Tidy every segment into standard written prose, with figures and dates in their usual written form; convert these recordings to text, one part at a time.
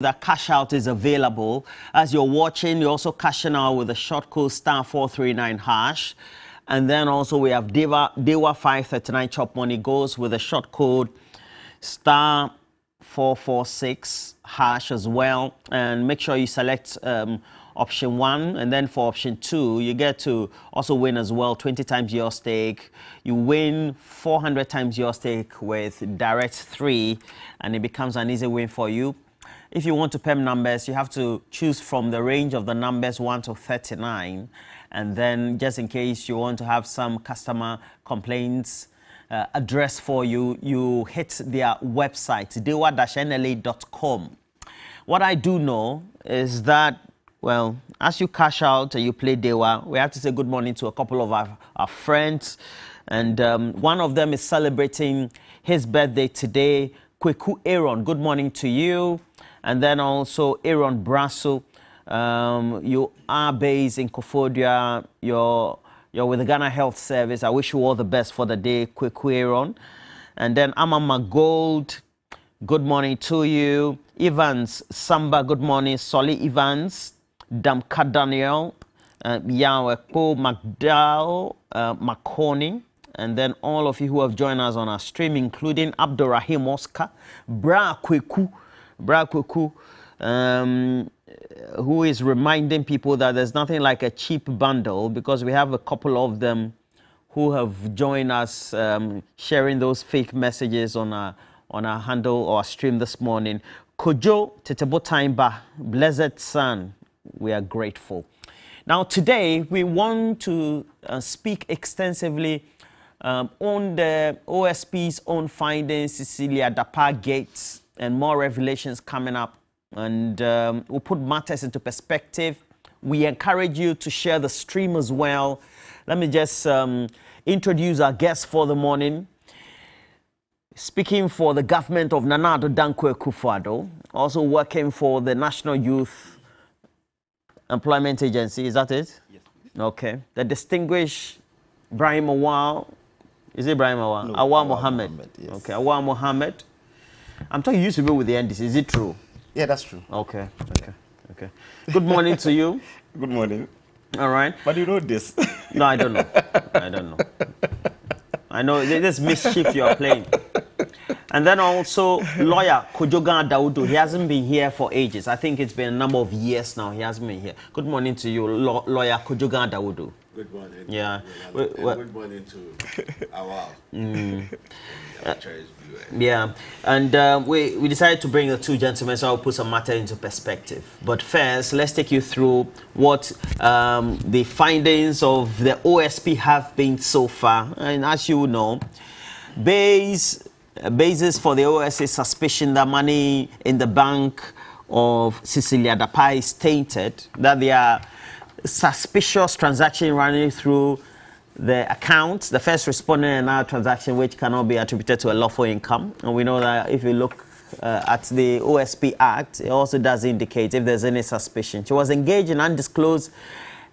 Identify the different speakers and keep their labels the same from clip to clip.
Speaker 1: that cash out is available. As you're watching, you're also cashing out with the short code *439#. And then also we have Dewa 539 Chop Money goes with the short code *446# as well. And make sure you select option 1, and then for option 2 you get to also win as well 20 times your stake. You win 400 times your stake with direct 3, and it becomes an easy win for you. If you want to PEM numbers, you have to choose from the range of the numbers 1 to 39, and then just in case you want to have some customer complaints addressed for you, you hit their website dewa-nla.com. What I do know is that, well, as you cash out and you play Dewa, we have to say good morning to a couple of our friends. And one of them is celebrating his birthday today, Kweku Aaron. Good morning to you. And then also Aaron Brasso. You are based in Kofodia. You're with the Ghana Health Service. I wish you all the best for the day, Kweku Aaron. And then Amama Gold. Good morning to you. Evans Samba, good morning. Solly Evans. Damka Daniel, Yawekpo McDowell, McCorney, and then all of you who have joined us on our stream, including Abdurrahim Oscar, Bra Kweku, who is reminding people that there's nothing like a cheap bundle, because we have a couple of them who have joined us sharing those fake messages on our handle or our stream this morning. Kojo Tetebo Taimba, Blessed Son. We are grateful. Now, today, we want to speak extensively on the OSP's own findings, Cecilia Dapaah Gates, and more revelations coming up. And we'll put matters into perspective. We encourage you to share the stream as well. Let me just introduce our guest for the morning. Speaking for the government of Nana Addo Dankwa Akufo-Addo, also working for the National Youth Employment Agency, is that it? Yes. Okay. The distinguished Ibrahim Awal, is it Ibrahim Awal? No, Awal Mohammed. Yes. Okay, Awal Mohammed. I'm talking, you used to be with the NDC, is it true?
Speaker 2: Yeah, that's true.
Speaker 1: Okay. Good morning to you.
Speaker 2: Good morning.
Speaker 1: All right.
Speaker 2: But you know this.
Speaker 1: No, I don't know. I know this mischief you are playing. And then also lawyer Kojogan Daudu. He hasn't been here for ages. I think it's been a number of years now. He hasn't been here. Good morning to you, lawyer Kojogan Daudu.
Speaker 3: Good morning.
Speaker 1: Yeah.
Speaker 3: Good morning to Awal.
Speaker 1: Yeah. And we decided to bring the two gentlemen, so I'll put some matter into perspective. But first, let's take you through what the findings of the OSP have been so far. And as you know, basis for the OS's suspicion that money in the bank of Cecilia Dapaah is tainted, that there are suspicious transactions running through the accounts, the first responding in our transaction, which cannot be attributed to a lawful income. And we know that if you look at the OSP Act, it also does indicate if there's any suspicion. She was engaged in undisclosed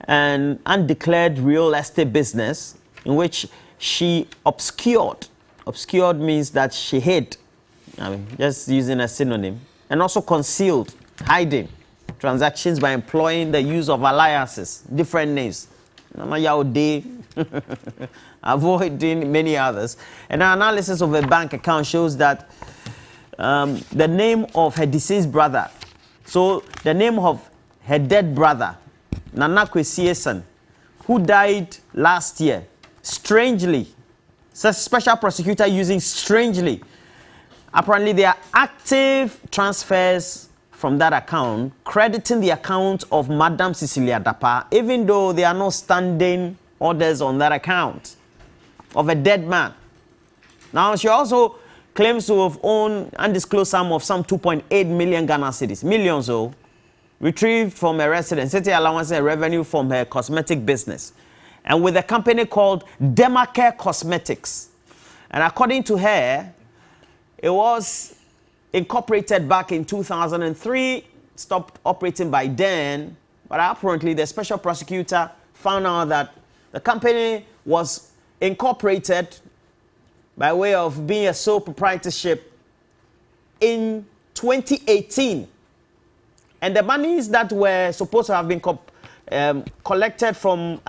Speaker 1: and undeclared real estate business in which she obscured. Obscured means that she hid, just using a synonym, and also concealed, hiding transactions by employing the use of aliases, different names, avoiding many others. And our analysis of a bank account shows that the name of her deceased brother, so the name of her dead brother, Nana Kwesi Esan, who died last year, strangely, such special prosecutor using strangely. Apparently, there are active transfers from that account, crediting the account of Madam Cecilia Dapaah, even though there are no standing orders on that account of a dead man. Now, she also claims to have owned undisclosed sum of some 2.8 million Ghana cedis, millions retrieved from her residence, city allowance and revenue from her cosmetic business, and with a company called Demacare Cosmetics. And according to her, it was incorporated back in 2003, stopped operating by then, but apparently the special prosecutor found out that the company was incorporated by way of being a sole proprietorship in 2018. And the monies that were supposed to have been collected from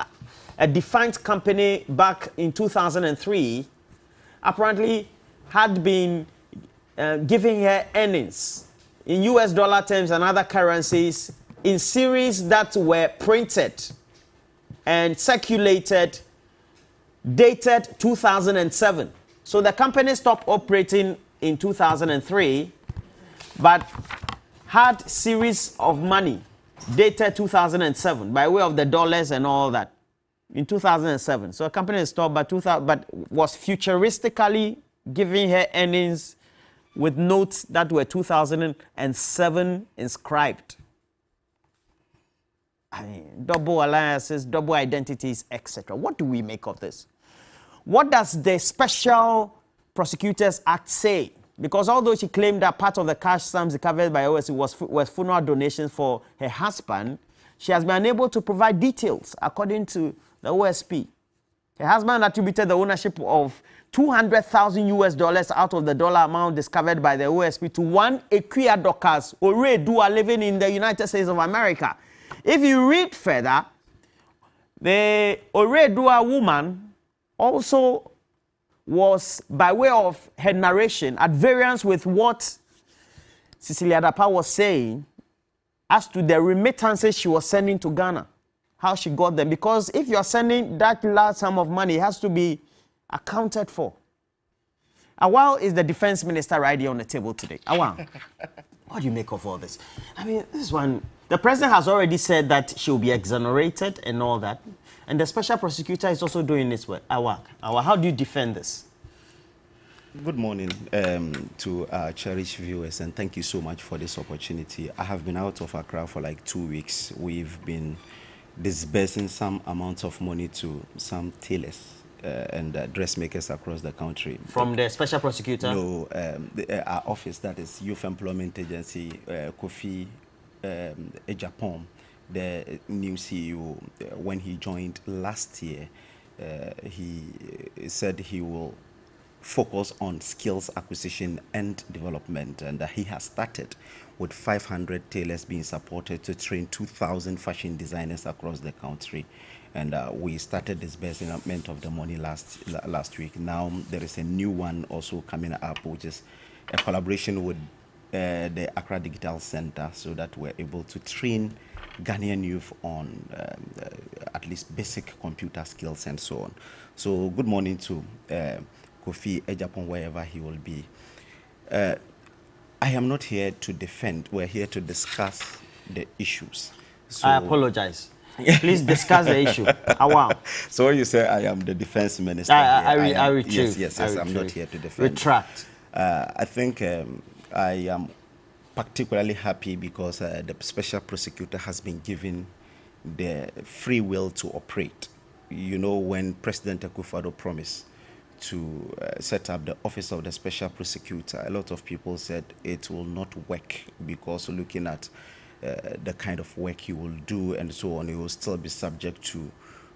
Speaker 1: a defunct company back in 2003 apparently had been giving her earnings in US dollar terms and other currencies in series that were printed and circulated dated 2007. So the company stopped operating in 2003, but had series of money dated 2007 by way of the dollars and all that in 2007. So a company stopped by 2000, but was futuristically giving her earnings with notes that were 2007 inscribed. I mean, double alliances, double identities, etc. What do we make of this? What does the Special Prosecutors Act say? Because although she claimed that part of the cash sums recovered by OSP was funeral donations for her husband, she has been unable to provide details according to the OSP. Her husband attributed the ownership of $200,000 US out of the dollar amount discovered by the OSP to one Equia Dorcas Oredua living in the United States of America. If you read further, the Oredua woman also was, by way of her narration, at variance with what Cecilia Dapa was saying as to the remittances she was sending to Ghana, how she got them. Because if you're sending that large sum of money, it has to be accounted for. Awal is the defense minister right here on the table today. Awal, what do you make of all this? I mean, this one, the president has already said that she'll be exonerated and all that. And the special prosecutor is also doing this work. Awal, how do you defend this?
Speaker 2: Good morning to our cherished viewers, and thank you so much for this opportunity. I have been out of Accra for like 2 weeks. We've been disbursing some amounts of money to some tailors and dressmakers across the country.
Speaker 1: From the special prosecutor?
Speaker 2: No, our office, that is Youth Employment Agency, Kofi Ejapong, the new CEO, when he joined last year, he said he will focus on skills acquisition and development, and he has started with 500 tailors being supported to train 2,000 fashion designers across the country. And we started disbursement of the money last week. Now there is a new one also coming up, which is a collaboration with the Accra Digital Center, so that we're able to train Ghanaian youth on at least basic computer skills and so on. So good morning to Kofi Ejapong, wherever he will be. I am not here to defend. We're here to discuss the issues. So,
Speaker 1: I apologize. Please discuss the issue. Wow.
Speaker 2: So when you say I am the defense minister,
Speaker 1: I retract.
Speaker 2: Yes, I'm not here to defend.
Speaker 1: Retract.
Speaker 2: I think I am particularly happy because the special prosecutor has been given the free will to operate. You know, when President Akufo-Addo promised to set up the office of the special prosecutor, a lot of people said it will not work because looking at the kind of work he will do and so on, he will still be subject to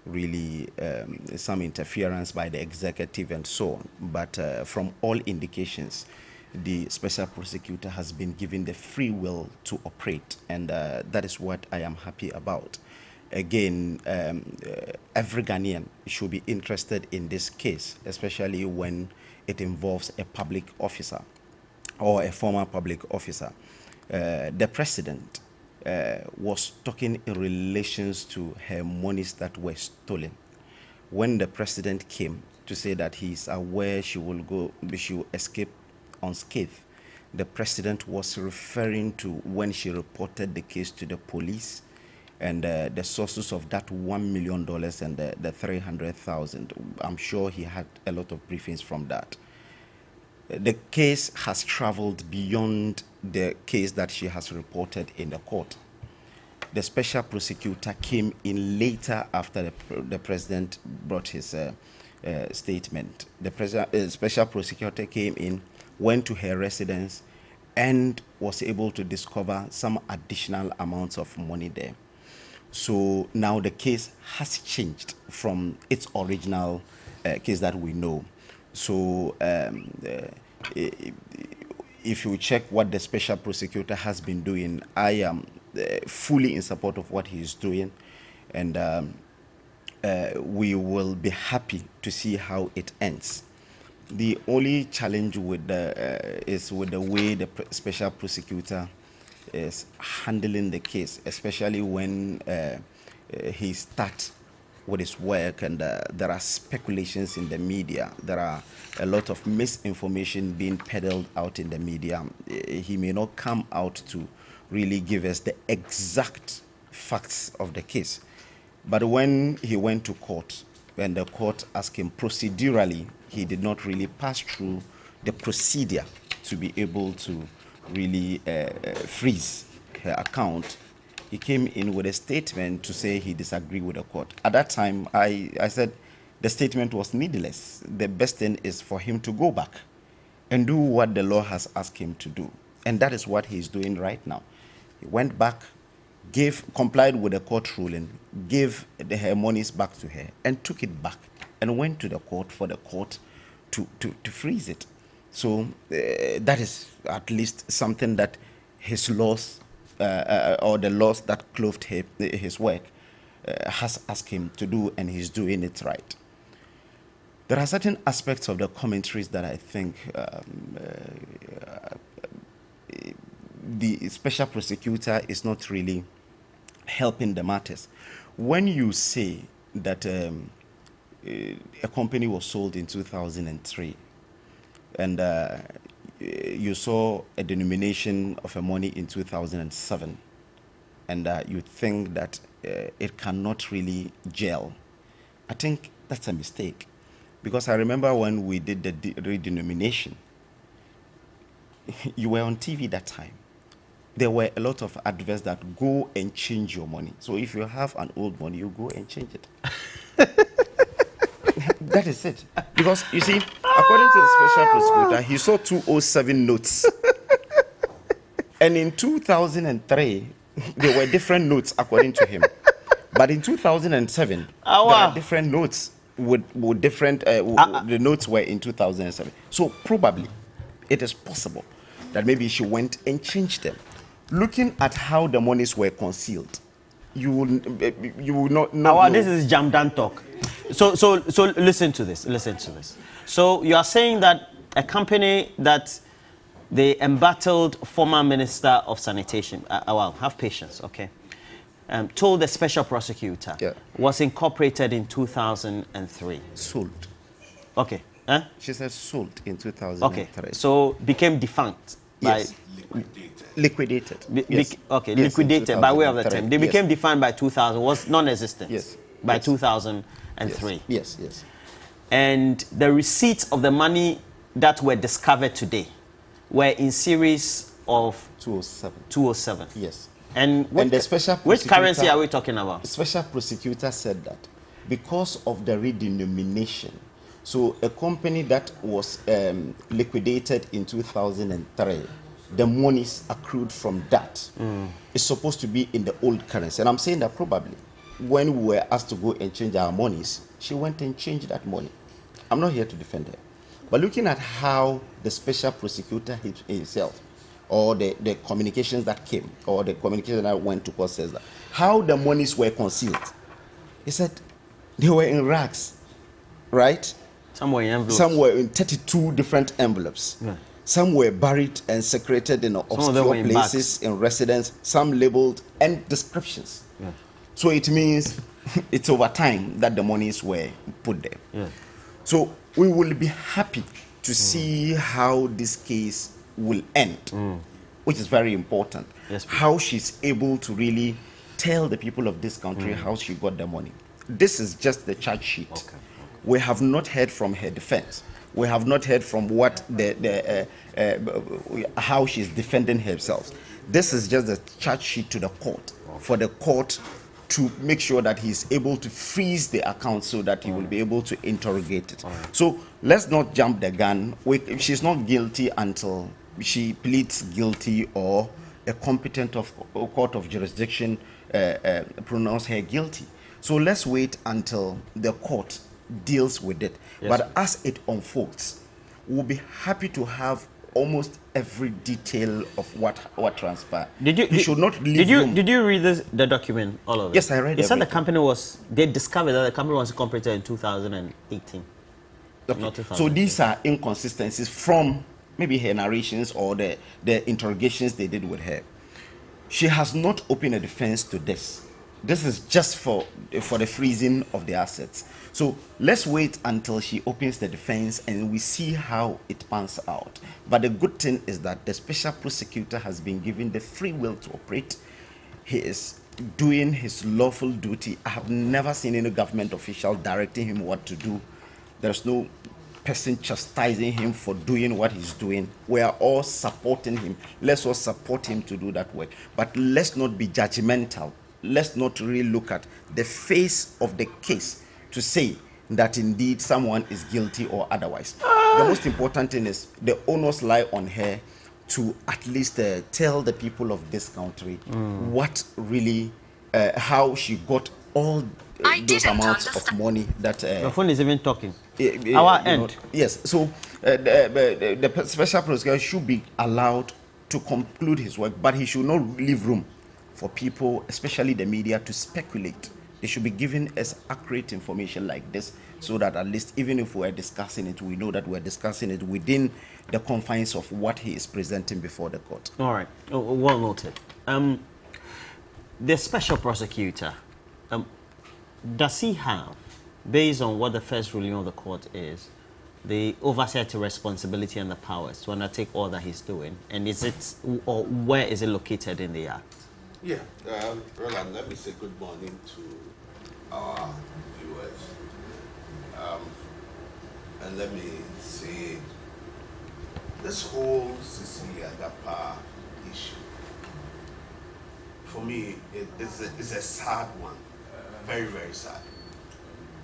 Speaker 2: really some interference by the executive and so on. But from all indications, the special prosecutor has been given the free will to operate, and that is what I am happy about. Again, every Ghanaian should be interested in this case, especially when it involves a public officer or a former public officer. The president was talking in relations to her monies that were stolen. When the president came to say that he is aware she will escape unscathed, the president was referring to when she reported the case to the police and the sources of that $1 million and the 300,000. I'm sure he had a lot of briefings from that. The case has traveled beyond the case that she has reported in the court. The special prosecutor came in later after the president brought his statement. The special prosecutor came in, went to her residence, and was able to discover some additional amounts of money there. So now the case has changed from its original case that we know. So if you check what the special prosecutor has been doing, I am fully in support of what he is doing, and we will be happy to see how it ends. The only challenge with is with the way the special prosecutor is handling the case, especially when he starts with his work, and there are speculations in the media. There are a lot of misinformation being peddled out in the media. He may not come out to really give us the exact facts of the case. But when he went to court, and the court asked him procedurally, he did not really pass through the procedure to be able to really freeze her account. He came in with a statement to say he disagreed with the court. At that time, I said the statement was needless. The best thing is for him to go back and do what the law has asked him to do. And that is what he's doing right now. He went back, complied with the court ruling, gave her monies back to her, and took it back and went to the court for the court to freeze it. So that is at least something that his laws or the laws that clothed his work has asked him to do, and he's doing it right. There are certain aspects of the commentaries that I think the special prosecutor is not really helping the matters. When you say that a company was sold in 2003, and you saw a denomination of a money in 2007, and you think that it cannot really gel, I think that's a mistake. Because I remember when we did the redenomination, you were on TV that time. There were a lot of adverts that go and change your money. So if you have an old money, you go and change it. That is it. Because, you see, according to the special prosecutor, he saw 207 notes. And in 2003, there were different notes according to him. But in 2007, there are different notes with different, the notes were in 2007. So probably it is possible that maybe she went and changed them. Looking at how the monies were concealed, you will not know.
Speaker 1: This is Jamdan talk. So listen to this. Listen to this. So you are saying that a company that they embattled former Minister of Sanitation, have patience, okay, told the special prosecutor, was incorporated in 2003.
Speaker 2: Sold.
Speaker 1: Okay.
Speaker 2: She said sold in 2003.
Speaker 1: Okay. So became defunct.
Speaker 2: Yes. Liquidated.
Speaker 1: Yes. Okay, yes, liquidated by way of the term. They became defined by 2000, was non-existent.
Speaker 2: Yes.
Speaker 1: By 2003.
Speaker 2: Yes, yes.
Speaker 1: And the receipts of the money that were discovered today were in series of 207.
Speaker 2: Yes.
Speaker 1: And
Speaker 2: the special
Speaker 1: which currency are we talking about?
Speaker 2: The special prosecutor said that because of the redenomination, so a company that was liquidated in 2003, the monies accrued from that is supposed to be in the old currency. And I'm saying that probably when we were asked to go and change our monies, she went and changed that money. I'm not here to defend her. But looking at how the special prosecutor himself, or the communications that came, or the communication that went to court says that, how the monies were concealed. He said they were in racks, right?
Speaker 1: Some were in envelopes.
Speaker 2: Some were in 32 different envelopes. Yeah. Some were buried and secreted in obscure places in residence, some labeled and descriptions. Yeah. So it means it's over time that the monies were put there. Yeah. So we will be happy to see how this case will end, which is very important. Yes, how she's able to really tell the people of this country how she got the money. This is just the charge sheet. Okay. We have not heard from her defense. We have not heard from what how she's defending herself. This is just the charge sheet to the court for the court to make sure that he's able to freeze the account so that he will be able to interrogate it. So let's not jump the gun. She's not guilty until she pleads guilty or a competent court of jurisdiction pronounce her guilty. So let's wait until the court deals with it. Yes, but as it unfolds, we'll be happy to have almost every detail of what transpired.
Speaker 1: Did you?
Speaker 2: He should not leave room.
Speaker 1: Did you read the document, all of it?
Speaker 2: Yes, I read
Speaker 1: it. It said the
Speaker 2: everything.
Speaker 1: company they discovered that the company was incorporated in 2018.
Speaker 2: Okay. So these are inconsistencies from maybe her narrations or the interrogations they did with her. She has not opened a defense to this. This is just for the freezing of the assets. So let's wait until she opens the defense and we see how it pans out. But the good thing is that the special prosecutor has been given the free will to operate. He is doing his lawful duty. I have never seen any government official directing him what to do. There's no person chastising him for doing what he's doing. We are all supporting him. Let's all support him to do that work. But let's not be judgmental. Let's not really look at the face of the case to say that indeed someone is guilty or otherwise. The most important thing is the onus lie on her to at least tell the people of this country what really, how she got all those amounts of money that...
Speaker 1: the phone is even talking.
Speaker 2: Our end. Yes, so the special prosecutor should be allowed to conclude his work, but he should not leave room for people, especially the media, to speculate. They should be given as accurate information like this, so that at least even if we're discussing it, we know that we're discussing it within the confines of what he is presenting before the court.
Speaker 1: All right, well noted. The special prosecutor, does he have, based on what the first ruling of the court is, the oversight responsibility and the powers to undertake all that he's doing? And is it, or where is it located in the Act?
Speaker 3: Yeah, Roland, let me say good morning to our viewers. And let me say, this whole Cecilia Dapaah issue, for me, it's a sad one. Very, very sad.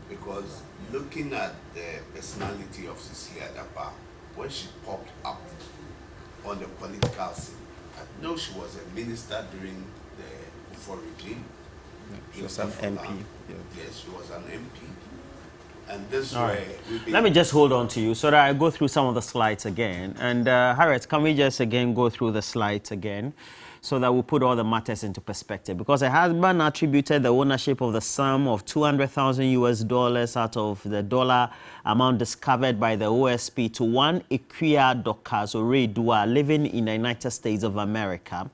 Speaker 3: Because looking at the personality of Cecilia Dapaah, when she popped up on the political scene, I know she was a minister during the Kufuor regime.
Speaker 2: She was an MP.
Speaker 3: Yeah. Yes, she was an MP. And this
Speaker 1: All
Speaker 3: way...
Speaker 1: right. Let me just hold on to you so that I go through some of the slides again. And Harriet, can we just again go through the slides again so that we put all the matters into perspective? Because her husband attributed the ownership of the sum of $200,000 out of the dollar amount discovered by the OSP to one Equia Dorcas Oreidua living in the United States of America.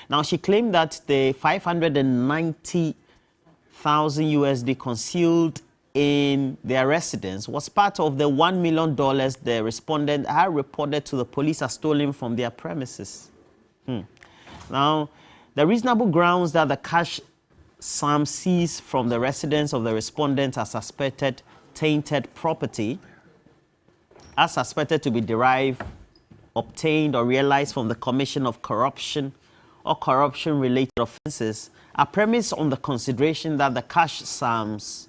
Speaker 1: Now, she claimed that the $590,000 USD concealed in their residence was part of the $1 million the respondent had reported to the police as stolen from their premises. Now, the reasonable grounds that the cash sum seized from the residence of the respondent are suspected tainted property, are suspected to be derived, obtained, or realized from the commission of corruption or corruption-related offenses, are premised on the consideration that the cash sums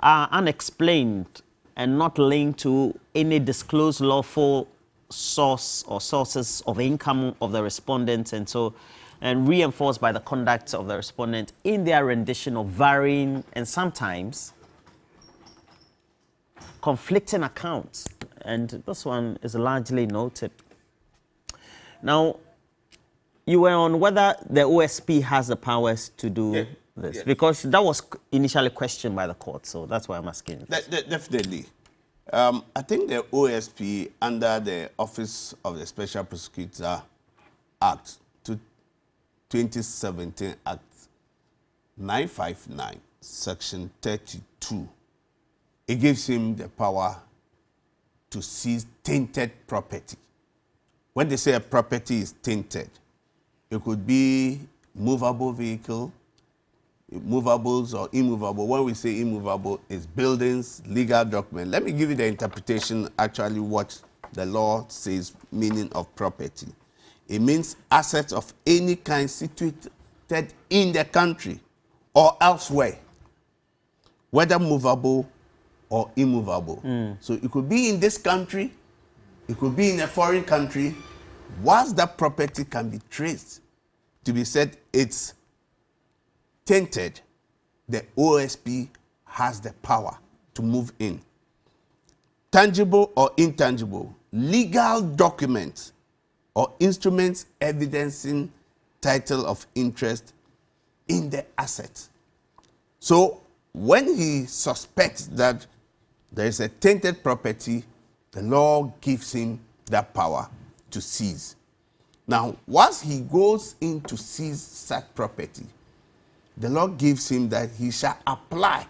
Speaker 1: are unexplained and not linked to any disclosed lawful source or sources of income of the respondent, and reinforced by the conduct of the respondent in their rendition of varying and sometimes conflicting accounts. And this one is largely noted. Now, you were on whether the OSP has the powers to do this, because that was initially questioned by the court, so that's why I'm asking.
Speaker 3: Definitely. I think the OSP, under the Office of the Special Prosecutor Act, 2017 Act 959, Section 32, it gives him the power to seize tainted property. When they say a property is tainted, it could be movable vehicle, movables or immovable. When we say immovable, it's buildings, legal documents. Let me give you the interpretation, actually what the law says meaning of property. It means assets of any kind situated in the country or elsewhere, whether movable or immovable. So it could be in this country, it could be in a foreign country. Once that property can be traced to be said it's tainted, the OSP has the power to move in. tangible or intangible, legal documents or instruments evidencing title of interest in the asset. So when he suspects that there is a tainted property, the law gives him that power to seize. Now, once he goes in to seize such property, the law gives him that he shall apply,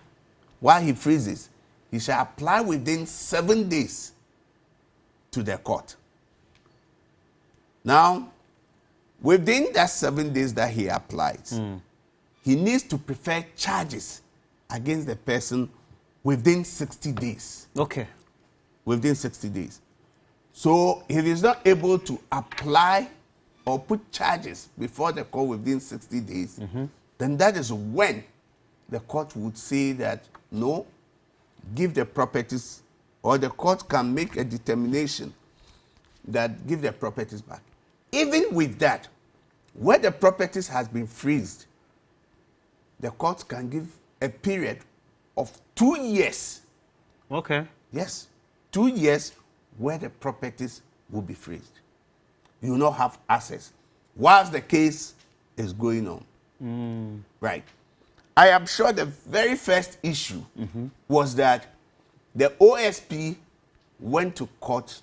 Speaker 3: while he freezes, he shall apply within 7 days to the court. Now, within that 7 days that he applies, he needs to prefer charges against the person within 60 days.
Speaker 1: Okay.
Speaker 3: Within 60 days. So if he's not able to apply or put charges before the court within 60 days, then that is when the court would say that, no, give the properties, or the court can make a determination that give the properties back. Even with that, where the properties has been freezed, the court can give a period of 2 years.
Speaker 1: Okay.
Speaker 3: Yes, 2 years where the properties will be freezed. You will not have access whilst the case is going on. Right. I am sure the very first issue was that the OSP went to court.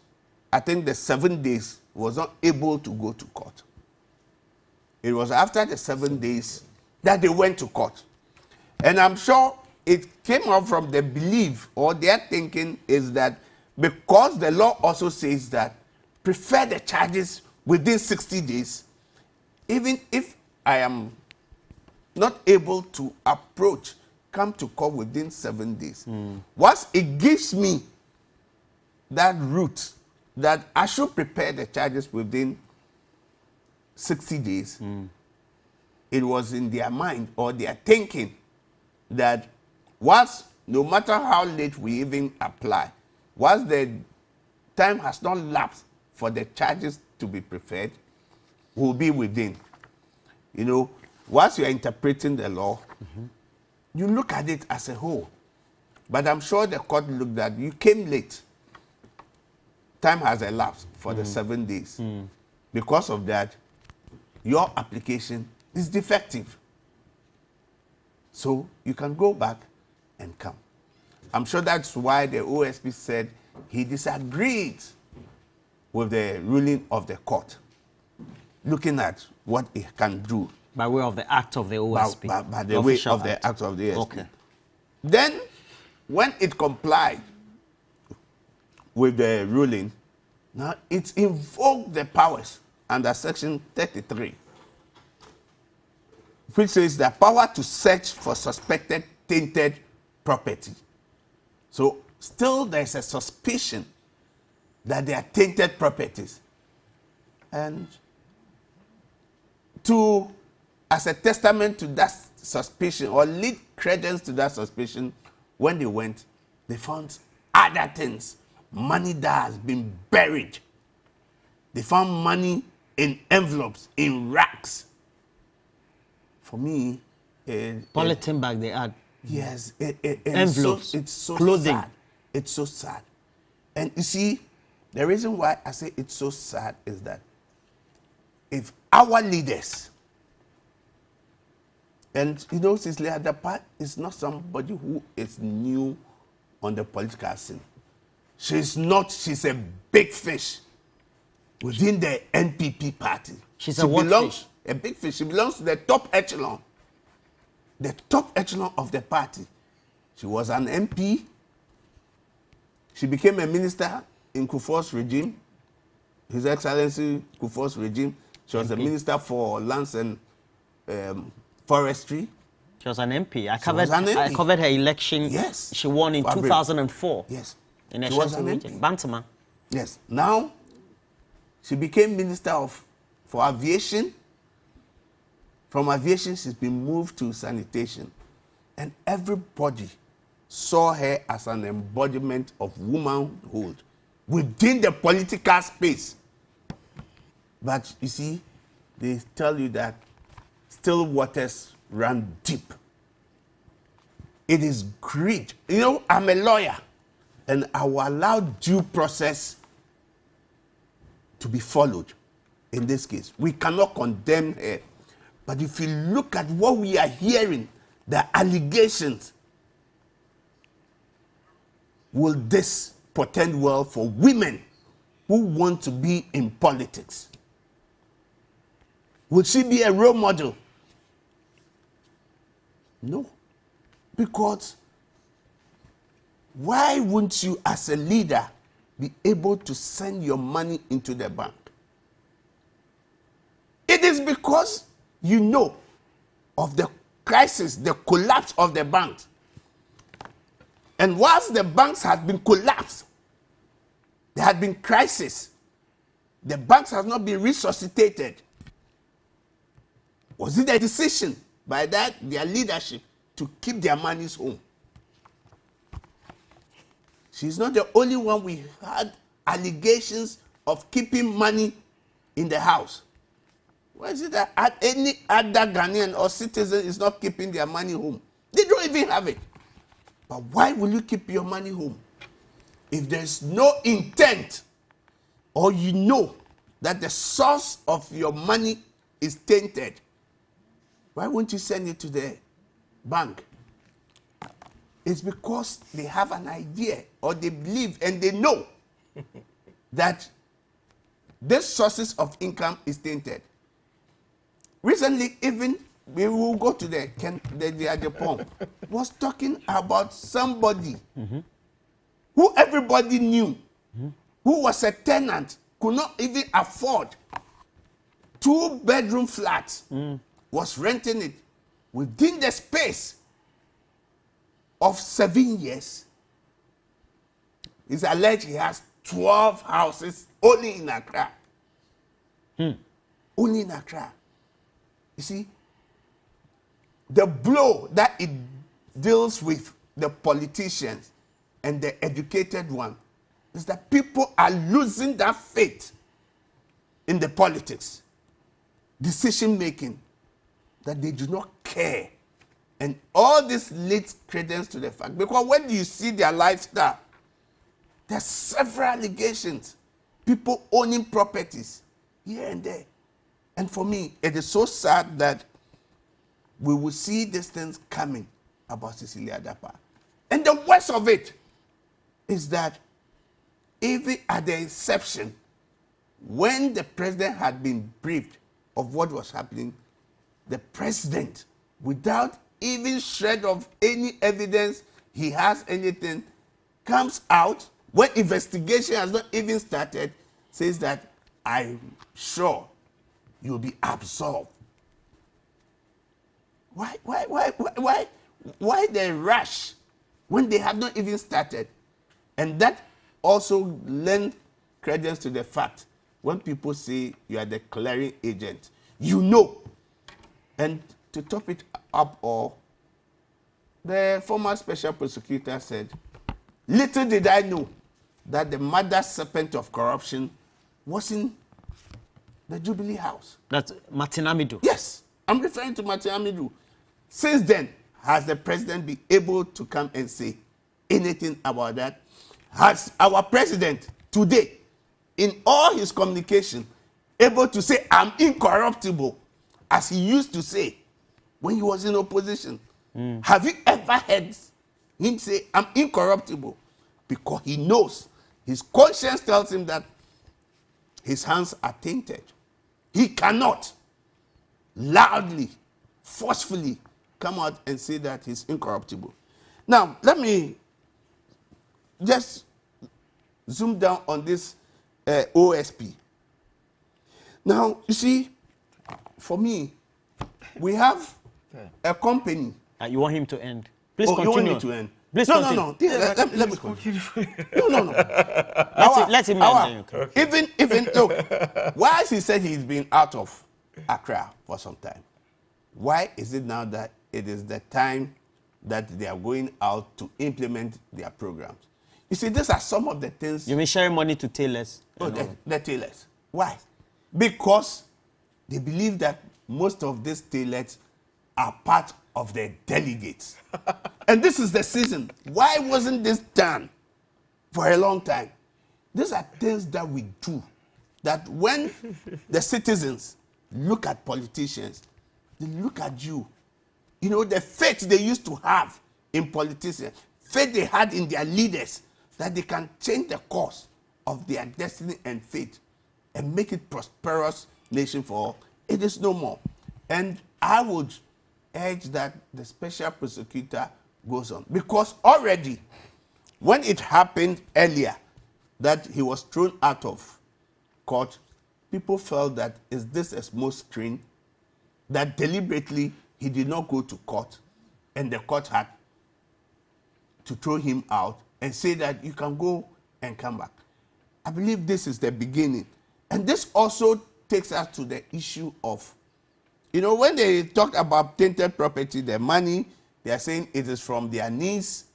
Speaker 3: I think the 7 days was not able to go to court. It was after the 7 days that they went to court. And I'm sure it came out from the belief, or their thinking is that because the law also says that prefer the charges within 60 days, even if I am not able to approach, come to court within 7 days. Once it gives me that route that I should prepare the charges within 60 days, it was in their mind or their thinking that once, no matter how late we even apply, once the time has not lapsed for the charges to be preferred, we'll be within. You know, once you're interpreting the law, you look at it as a whole. But I'm sure the court looked at, you came late. Time has elapsed for the 7 days. Because of that, your application is defective. So you can go back and come. I'm sure that's why the OSP said he disagreed with the ruling of the court, looking at what it can do.
Speaker 1: By way of the act of the OSP.
Speaker 3: By the way of the act of the OSP.
Speaker 1: Okay.
Speaker 3: Then, when it complied with the ruling, now it invoked the powers under Section 33, which says the power to search for suspected tainted property. So still there's a suspicion that they are tainted properties. And as a testament to that suspicion, or lead credence to that suspicion, when they went, they found other things. Money that has been buried. They found money in envelopes, in racks. For me,
Speaker 1: Polythene bag they had.
Speaker 3: yes,
Speaker 1: Envelopes,
Speaker 3: it's so
Speaker 1: clothing.
Speaker 3: sad. It's so sad. And you see, the reason why I say it's so sad is that if our leaders, and you know, Cicely Adapa is not somebody who is new on the political scene. She's a big fish within the NPP party.
Speaker 1: She's a what fish?
Speaker 3: A big fish. She belongs to the top echelon. The top echelon of the party. She was an MP. She became a minister in Kufuor's regime, His Excellency Kufuor's regime. She was the Minister for Lands and Forestry.
Speaker 1: She was an MP. I covered her election.
Speaker 3: Yes.
Speaker 1: She won in 2004.
Speaker 3: Yes.
Speaker 1: In a region. Bantama.
Speaker 3: Yes. Now, she became Minister for Aviation. From aviation, she's been moved to sanitation. And everybody saw her as an embodiment of womanhood within the political space. But you see, they tell you that still waters run deep. It is greed. You know, I'm a lawyer. and I will allow due process to be followed in this case. We cannot condemn her. But if you look at what we are hearing, the allegations, will this portend well for women who want to be in politics? Will she be a role model? No. Because why wouldn't you, as a leader, be able to send your money into the bank? It is because you know of the crisis, the collapse of the banks. And whilst the banks had been collapsed, there had been crisis. The banks have not been resuscitated. Was it a decision by their leadership to keep their monies home? She's not the only one. We had allegations of keeping money in the house. Why is it that any other Ghanaian or citizen is not keeping their money home? They don't even have it. But why will you keep your money home? If there's no intent, or you know that the source of your money is tainted, why won't you send it to the bank? It's because they have an idea, or they believe and they know that this sources of income is tainted. Recently, even we will go to the Japan, was talking about somebody who everybody knew, who was a tenant, could not even afford 2-bedroom flats, was renting it. Within the space of 7 years, it's alleged he has 12 houses only in Accra. Only in Accra. You see, the blow that it deals with the politicians and the educated one is that people are losing that faith in the politics, decision making, that they do not care. And all this leads credence to the fact, because when you see their lifestyle, there's several allegations, people owning properties here and there. And for me, it is so sad that we will see these things coming about Cecilia Dapaah. And the worst of it is that even at the inception, when the president had been briefed of what was happening, the president, without even shred of any evidence he has anything, comes out when investigation has not even started, says that I'm sure you'll be absolved. Why the rush when they have not even started? And that also lends credence to the fact when people say you are the clearing agent, you know. And to top it up all, the former special prosecutor said, little did I know that the mother serpent of corruption was in the Jubilee House.
Speaker 1: That's Martin Amidu.
Speaker 3: Yes, I'm referring to Martin Amidu. Since then, has the president been able to come and say anything about that? Has our president today, in all his communication, able to say, I'm incorruptible, as he used to say when he was in opposition? Have you ever heard him say, I'm incorruptible? Because he knows, his conscience tells him that his hands are tainted. He cannot loudly, forcefully come out and say that he's incorruptible. Now, let me just zoom down on this OSP. Now, you see, for me, we have a company.
Speaker 1: You want him to end? Please continue.
Speaker 3: You want me to end?
Speaker 1: Please
Speaker 3: no,
Speaker 1: continue.
Speaker 3: no, no. Let me continue. No.
Speaker 1: Let him end.
Speaker 3: Okay. Even look, why he said he's been out of Accra for some time? Why is it now that it is the time that they are going out to implement their programs? You see, these are some of the things.
Speaker 1: You mean sharing money to tailors?
Speaker 3: Oh, the tailors. Why? Because they believe that most of these tailors are part of the delegates. And this is the season. Why wasn't this done for a long time. These are things that we do, that when the citizens look at politicians, they look at you. You know, the faith they used to have in politicians, faith they had in their leaders, that they can change the course of their destiny and fate and make it prosperous nation for all. It is no more. And I would urge that the special prosecutor goes on, because already when it happened earlier that he was thrown out of court, people felt that is this a small screen, that deliberately he did not go to court and the court had to throw him out and say that you can go and come back. I believe this is the beginning. And this also takes us to the issue of, you know, when they talk about tainted property, the money, they are saying it is from their niece.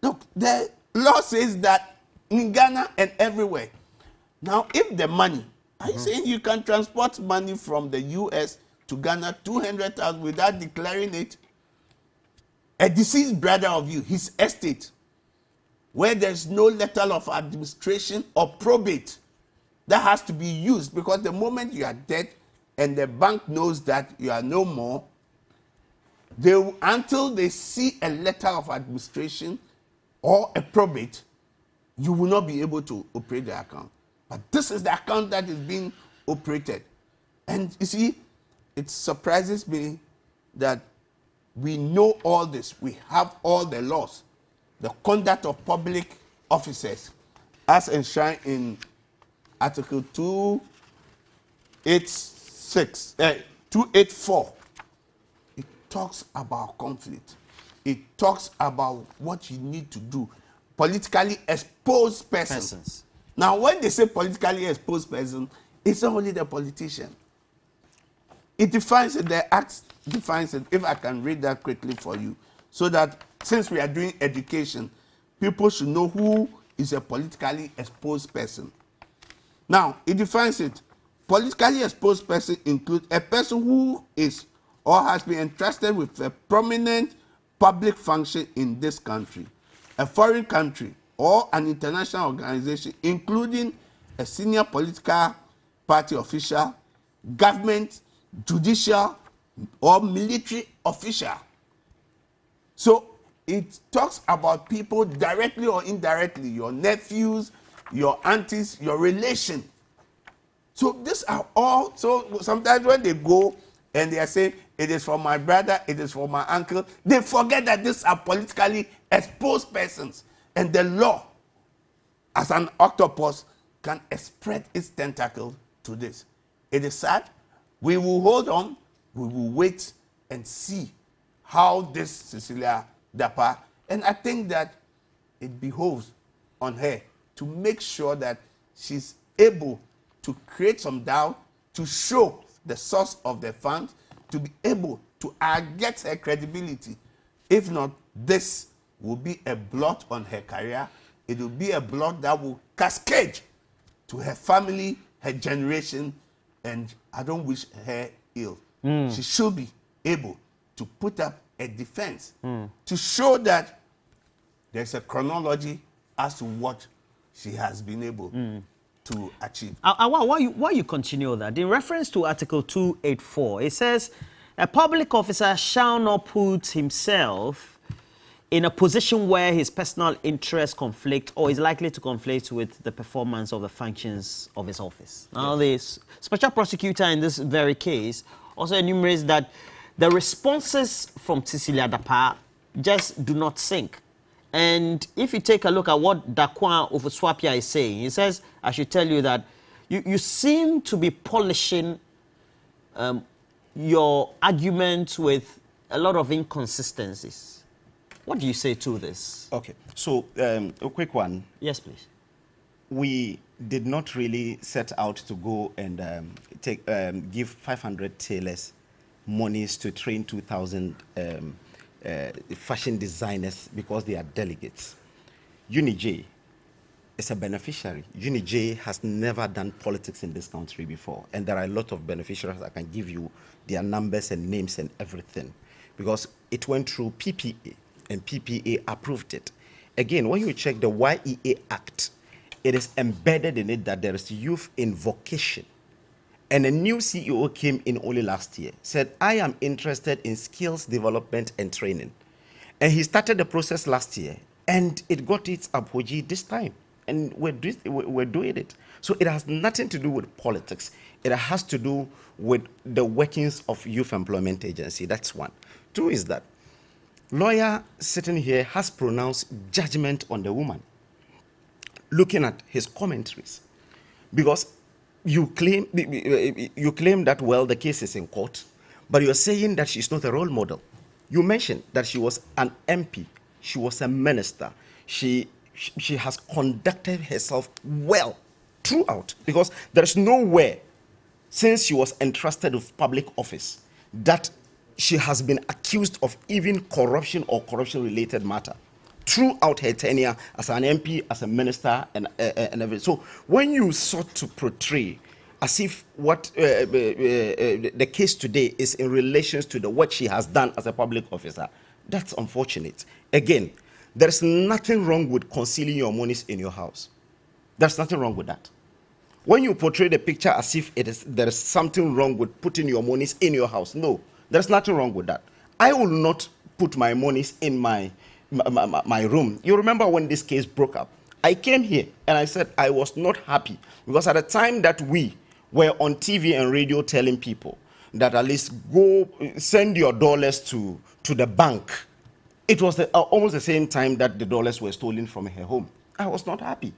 Speaker 3: Look, the law says that in Ghana and everywhere. Now, if the money, are you saying you can transport money from the US to Ghana, 200,000 without declaring it? A deceased brother of you, his estate, where there's no letter of administration or probate, that has to be used, because the moment you are dead and the bank knows that you are no more, until they see a letter of administration or a probate, you will not be able to operate the account. But this is the account that is being operated. And you see, it surprises me that we know all this. We have all the laws, the conduct of public officers, as enshrined in Article 284. It talks about conflict. It talks about what you need to do. Politically exposed persons. Now, when they say politically exposed person, it's not only the politician. It defines it, the Act defines it, if I can read that quickly for you, so that since we are doing education, people should know who is a politically exposed person. Now, it defines it. Politically exposed person includes a person who is or has been entrusted with a prominent public function in this country, a foreign country, or an international organization, including a senior political party official, government, judicial, or military official. So it talks about people directly or indirectly, your nephews, your aunties, your relation. So these are all, so sometimes when they go and they are saying, it is for my brother, it is for my uncle, they forget that these are politically exposed persons. And the law, as an octopus, can spread its tentacle to this. It is sad. We will hold on, we will wait and see how this Cecilia Dapaah, and I think that it behoves on her to make sure that she's able to create some doubt, to show the source of the funds, to be able to get her credibility. If not, this will be a blot on her career. It will be a blot that will cascade to her family, her generation, and I don't wish her ill. She should be able to put up a defense to show that there's a chronology as to what she has been able to achieve.
Speaker 1: Why you continue that? In reference to Article 284, it says, a public officer shall not put himself in a position where his personal interests conflict or is likely to conflict with the performance of the functions of his office. Now, the special prosecutor in this very case also enumerates that the responses from Cecilia Dapaah just do not sink. And if you take a look at what Daquan Ofuswapia is saying, he says, I should tell you that you seem to be polishing your argument with a lot of inconsistencies. What do you say to this?
Speaker 2: Okay, so a quick one.
Speaker 1: Yes, please.
Speaker 2: We did not really set out to go and give 500 tailors monies to train 2,000 fashion designers because they are delegates. UNIJ is a beneficiary. UNIJ has never done politics in this country before, and there are a lot of beneficiaries. I can give you their numbers and names and everything, because it went through PPA, and PPA approved it. Again, when you check the YEA Act, it is embedded in it that there is youth in vocation. And a new CEO came in only last year, said, I am interested in skills development and training. And he started the process last year, and it got its apogee this time. And we're doing it. So it has nothing to do with politics. It has to do with the workings of Youth Employment Agency. That's one. Two is that lawyer sitting here has pronounced judgment on the woman, looking at his commentaries. Because you claim that, well, the case is in court, but you're saying that she's not a role model. You mentioned that she was an MP, she was a minister, she has conducted herself well throughout, because there's nowhere since she was entrusted with public office that she has been accused of even corruption or corruption-related matter throughout her tenure as an MP, as a minister, and everything. So when you sought to portray as if what the case today is in relation to what she has done as a public officer, that's unfortunate. Again, there's nothing wrong with concealing your monies in your house. There's nothing wrong with that. When you portray the picture as if there is something wrong with putting your monies in your house, no, there's nothing wrong with that. I will not put my monies in my room. You remember when this case broke up? I came here and I said I was not happy because at the time that we were on TV and radio telling people that at least go send your dollars to the bank, it was almost the same time that the dollars were stolen from her home. I was not happy.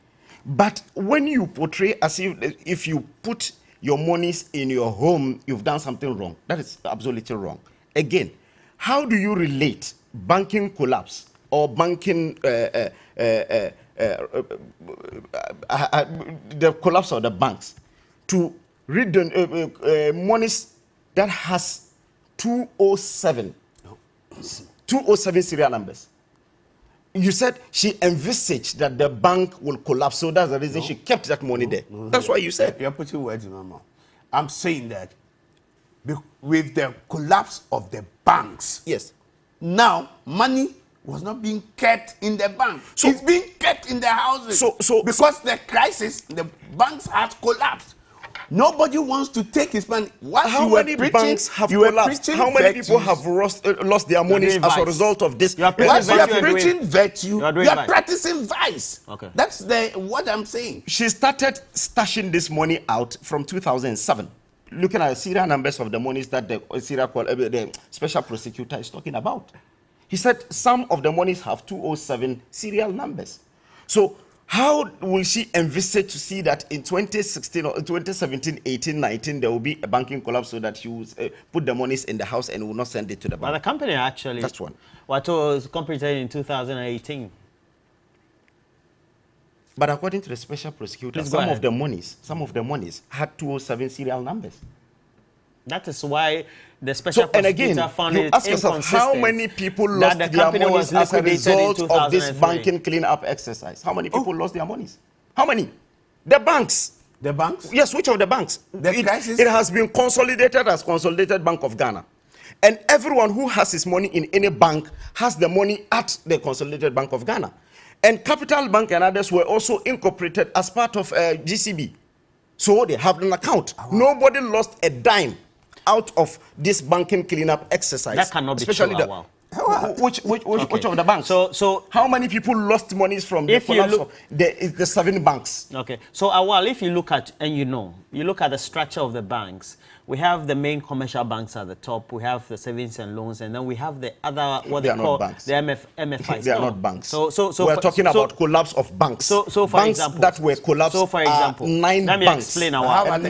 Speaker 2: But when you portray as if you put your monies in your home, you've done something wrong. That is absolutely wrong. Again, how do you relate banking collapse or banking the collapse of the banks to read the monies that has 207 serial numbers? You said she envisaged that the bank will collapse, so that's the reason she kept that money there. That's what you said.
Speaker 3: You're putting words in my mouth. I'm saying that with the collapse of the banks,
Speaker 2: yes,
Speaker 3: now money was not being kept in the bank. So it's being kept in the houses. So because the crisis, the banks had collapsed. Nobody wants to take his money.
Speaker 2: How many banks have collapsed? How many people have lost their monies as a result of this?
Speaker 3: You are preaching virtue. You are practicing vice.
Speaker 2: Okay.
Speaker 3: That's what I'm saying.
Speaker 2: She started stashing this money out from 2007. Looking at the serial numbers of the monies that the special prosecutor is talking about. He said some of the monies have 207 serial numbers. So how will she envisage to see that in 2016 or 2017, 18, 19, there will be a banking collapse so that she will put the monies in the house and will not send it to the bank?
Speaker 1: But the company actually...
Speaker 2: That's one.
Speaker 1: What was completed in 2018.
Speaker 2: But according to the special prosecutor, some of the monies had 207 serial numbers.
Speaker 1: That is why the special prosecutor found it
Speaker 2: ask yourself, how many people lost their monies as a result of this banking cleanup exercise? How many people lost their monies? How many? The banks.
Speaker 3: The banks?
Speaker 2: Yes, which of the banks?
Speaker 3: The crisis?
Speaker 2: It has been consolidated as Consolidated Bank of Ghana. And everyone who has his money in any bank has the money at the Consolidated Bank of Ghana. And Capital Bank and others were also incorporated as part of GCB. So they have an account. Oh, wow. Nobody lost a dime out of this banking cleanup exercise.
Speaker 1: That cannot be true.
Speaker 2: Which of the banks? So how many people lost monies from the collapse of the 7 banks?
Speaker 1: Okay. So Awal, if you look at, and you look at the structure of the banks, we have the main commercial banks at the top, we have the savings and loans, and then we have the other, what they call banks. The MFIs.
Speaker 2: They are not banks.
Speaker 1: So
Speaker 2: we're talking about collapse of banks.
Speaker 1: So for
Speaker 2: banks
Speaker 1: example,
Speaker 2: that were collapsed.
Speaker 1: So for example,
Speaker 2: 9
Speaker 1: let me
Speaker 2: banks.
Speaker 1: explain a while. Let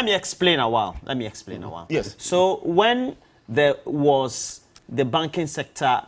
Speaker 1: me explain a while.
Speaker 2: Yes.
Speaker 1: So when there was the banking sector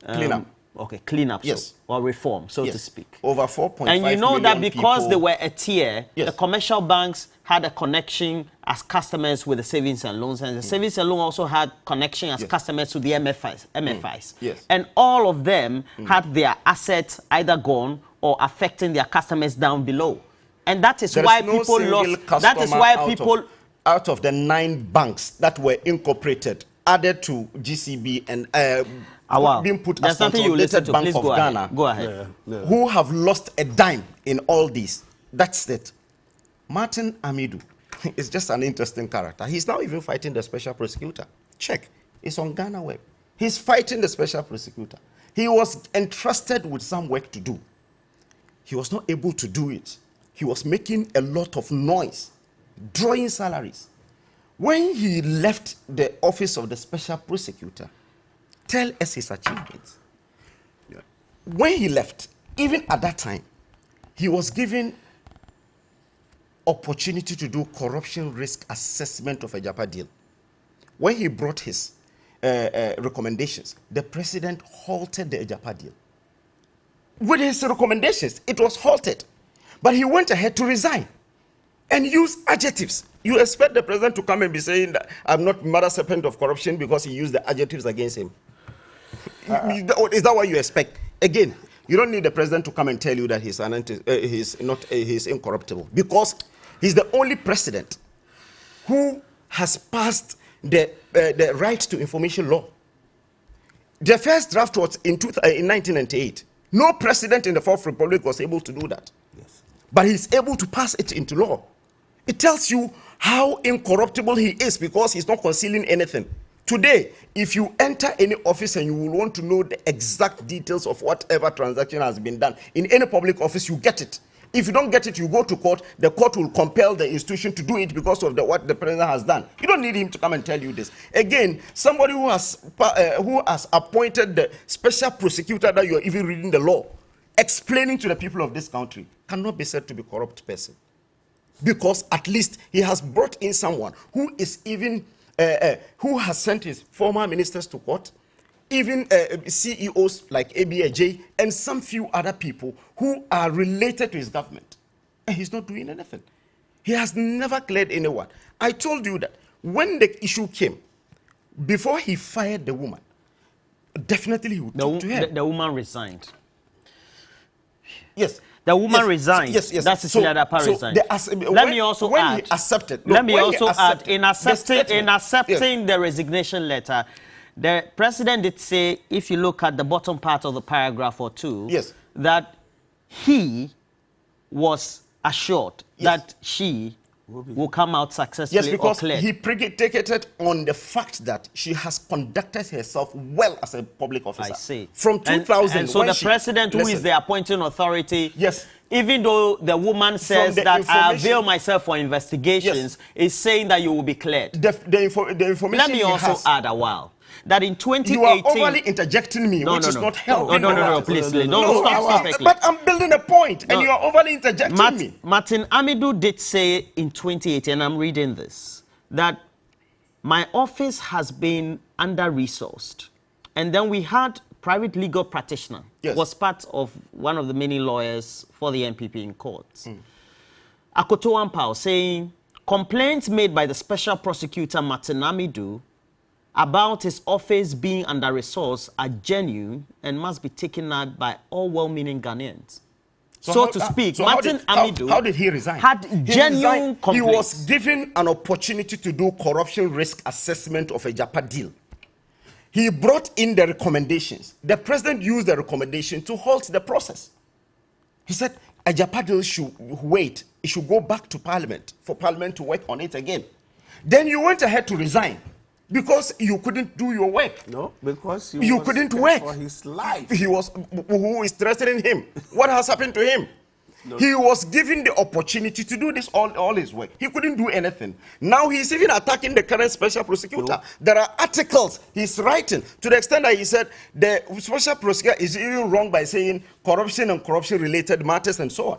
Speaker 2: cleanup.
Speaker 1: Okay, cleanup.
Speaker 2: Yes.
Speaker 1: Or reform, so to speak.
Speaker 2: Over 4.5
Speaker 1: And you know that because
Speaker 2: people,
Speaker 1: they were a tier,
Speaker 2: yes,
Speaker 1: the commercial banks had a connection as customers with the savings and loans, and the savings and loan also had connection as customers to the MFIs.
Speaker 2: Yes.
Speaker 1: And all of them had their assets either gone or affecting their customers down below. And that is why people lost. That is why people
Speaker 2: out of the 9 banks that were incorporated, added to GCB and being put
Speaker 1: There's
Speaker 2: as
Speaker 1: something you listen
Speaker 2: Consolidated
Speaker 1: to.
Speaker 2: Bank
Speaker 1: Please
Speaker 2: of
Speaker 1: go
Speaker 2: Ghana,
Speaker 1: ahead. Go ahead.
Speaker 2: who have lost a dime in all this. That's it. Martin Amidu is just an interesting character. He's now even fighting the special prosecutor. Check. It's on Ghana Web. He's fighting the special prosecutor. He was entrusted with some work to do. He was not able to do it. He was making a lot of noise, drawing salaries. When he left the office of the special prosecutor, tell us his achievements. When he left, even at that time, he was given opportunity to do corruption risk assessment of a Japa deal. When he brought his recommendations, the president halted the Japa deal. With his recommendations, it was halted. But he went ahead to resign and use adjectives. You expect the president to come and be saying that I'm not mother serpent of corruption because he used the adjectives against him. Is that what you expect? Again, you don't need the president to come and tell you that he's incorruptible, because he's the only president who has passed the right to information law. The first draft was in 1998. No president in the Fourth Republic was able to do that.
Speaker 3: Yes.
Speaker 2: But he's able to pass it into law. It tells you how incorruptible he is, because he's not concealing anything. Today, if you enter any office and you will want to know the exact details of whatever transaction has been done in any public office, you get it. If you don't get it, you go to court. The court will compel the institution to do it because of what the president has done. You don't need him to come and tell you this. Again, somebody who has appointed the special prosecutor that you are even reading the law, explaining to the people of this country, cannot be said to be a corrupt person. Because at least he has brought in someone who is even, who has sent his former ministers to court, even CEOs like ABAJ, and some few other people who are related to his government. And he's not doing anything. He has never cleared anyone. I told you that when the issue came, before he fired the woman, definitely he would talk to her.
Speaker 1: The woman resigned.
Speaker 2: Yes.
Speaker 1: The woman resigned.
Speaker 2: Yes, yes.
Speaker 1: That's Cecilia Dapa resigned.
Speaker 2: Let me also add.
Speaker 1: In accepting the resignation letter, the president did say, if you look at the bottom part of the paragraph or two,
Speaker 2: yes,
Speaker 1: that he was assured that she will come out successfully.
Speaker 2: Yes, because
Speaker 1: or cleared.
Speaker 2: he predicated on the fact that she has conducted herself well as a public officer.
Speaker 1: I see.
Speaker 2: From 2000.
Speaker 1: And so the president, who is the appointing authority,
Speaker 2: yes,
Speaker 1: even though the woman says that I avail myself for investigations, yes, is saying that you will be cleared.
Speaker 2: The information.
Speaker 1: Let me also add a while. That in 2018...
Speaker 2: You are overly interjecting me, which is not helping.
Speaker 1: No, please. Stop.
Speaker 2: But I'm building a point, and you are overly interjecting me.
Speaker 1: Martin Amidu did say in 2018, and I'm reading this, that my office has been under-resourced. And then we had private legal practitioner, yes, was part of one of the many lawyers for the NPP in courts. Akoto Ampao saying, complaints made by the special prosecutor Martin Amidu about his office being under-resourced are genuine and must be taken out by all well-meaning Ghanaians. So to speak, Martin Amidu...
Speaker 2: How did he resign?
Speaker 1: Had genuine complaints.
Speaker 2: He was given an opportunity to do corruption risk assessment of a Japa deal. He brought in the recommendations. The president used the recommendation to halt the process. He said a Japa deal should wait. It should go back to Parliament for Parliament to work on it again. Then you went ahead to resign. Because you couldn't do your work.
Speaker 3: No, because
Speaker 2: you couldn't work
Speaker 3: for his life.
Speaker 2: He was, who is threatening him? What has happened to him? No. He was given the opportunity to do this all his work. He couldn't do anything. Now he's even attacking the current special prosecutor. No. There are articles he's writing to the extent that he said the special prosecutor is even wrong by saying corruption and corruption-related matters and so on.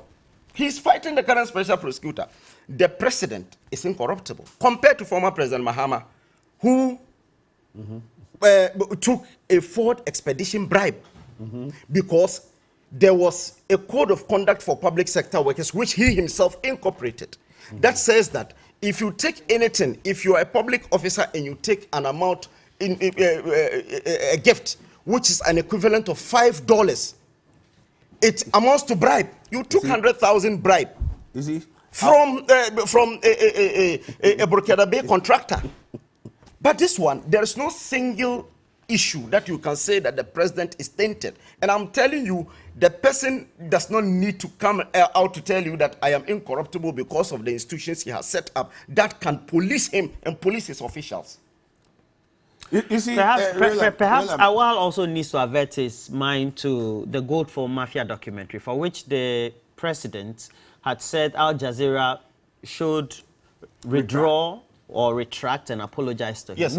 Speaker 2: He's fighting the current special prosecutor. The president is incorruptible compared to former President Mahama, who took a Ford Expedition bribe because there was a code of conduct for public sector workers which he himself incorporated. That says that if you take anything, if you are a public officer and you take an amount, a gift, which is an equivalent of $5, it amounts to bribe. You took 100,000 bribe from a Burkina Bay contractor. But this one, there is no single issue that you can say that the president is tainted. And I'm telling you, the person does not need to come out to tell you that I am incorruptible because of the institutions he has set up that can police him and police his officials.
Speaker 3: You see,
Speaker 1: perhaps Awal also needs to avert his mind to the Gold for Mafia documentary, for which the president had said Al Jazeera should withdraw or retract and apologize to him.
Speaker 2: Yes,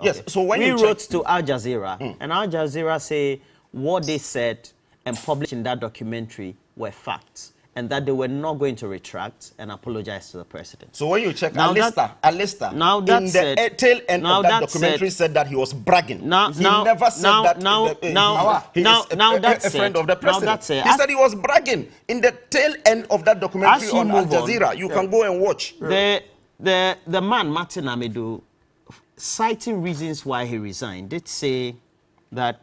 Speaker 1: yes, so when we wrote to Al Jazeera, and Al Jazeera say what they said and published in that documentary were facts, and that they were not going to retract and apologize to the president.
Speaker 2: So when you check Alista in the tail end of that documentary said that he was bragging. He never said that he is a friend of the president. He said he was bragging in the tail end of that documentary on Al Jazeera. You can go and watch.
Speaker 1: The man, Martin Amidu, citing reasons why he resigned, did say that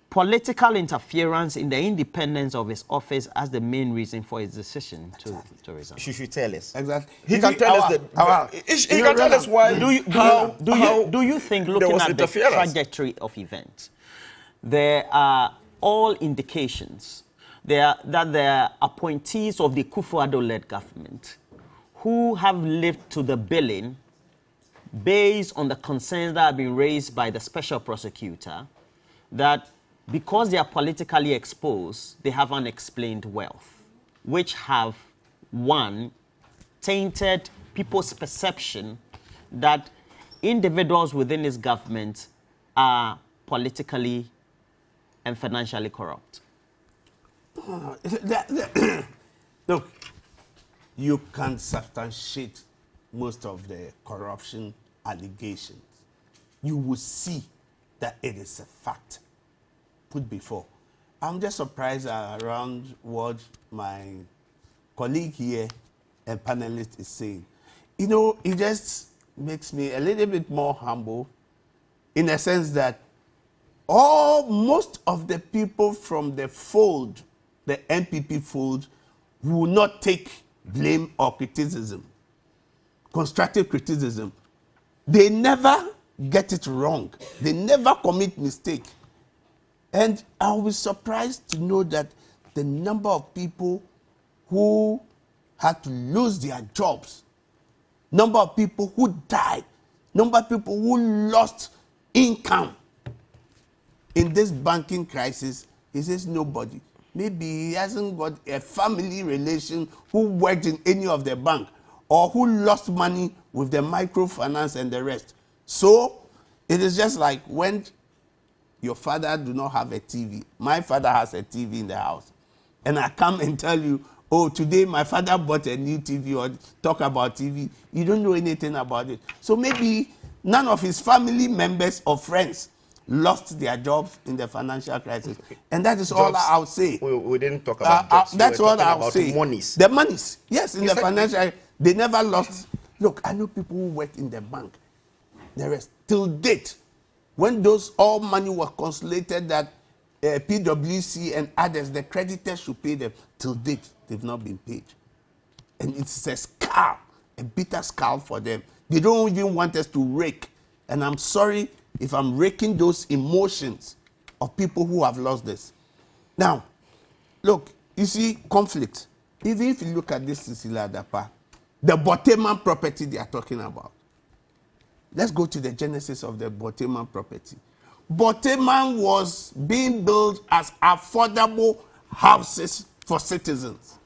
Speaker 1: political interference in the independence of his office as the main reason for his decision to resign.
Speaker 2: She should tell us.
Speaker 3: Exactly.
Speaker 2: He can tell us he can tell us why.
Speaker 1: Do you think, looking at the trajectory of events, there are all indications that there are appointees of the Kufuor-led government who have lived to the billing based on the concerns that have been raised by the special prosecutor that because they are politically exposed, they have unexplained wealth, which have, one, tainted people's perception that individuals within this government are politically and financially corrupt.
Speaker 3: Look, you can substantiate most of the corruption allegations. You will see that it is a fact put before. I'm just surprised around what my colleague here and panelist is saying. You know, it just makes me a little bit more humble in a sense that most of the people from the fold, the NPP fold, will not take blame or criticism, constructive criticism. They never get it wrong. They never commit mistake. And I was surprised to know that the number of people who had to lose their jobs, number of people who died, number of people who lost income in this banking crisis, he says nobody. Maybe he hasn't got a family relation who worked in any of the bank or who lost money with the microfinance and the rest. So it is just like when your father do not have a TV. My father has a TV in the house. And I come and tell you, oh, today my father bought a new TV or talk about TV. You don't know anything about it. So maybe none of his family members or friends lost their jobs in the financial crisis. And that is jobs, all I'll say.
Speaker 2: We didn't talk about jobs.
Speaker 3: That's all I'll say.
Speaker 2: Monies.
Speaker 3: The monies. Yes, in the financial, they never lost. Look, I know people who work in the bank. There is till date. When those all money was consolidated that PwC and others, the creditors should pay them, till date, they've not been paid. And it's a scar, a bitter scar for them. They don't even want us to rake. And I'm sorry if I'm raking those emotions of people who have lost this. Now, look, you see conflict. Even if you look at this Cecilia Dapa, the Boteman property they are talking about. Let's go to the genesis of the Boteman property. Boteman was being built as affordable houses for citizens.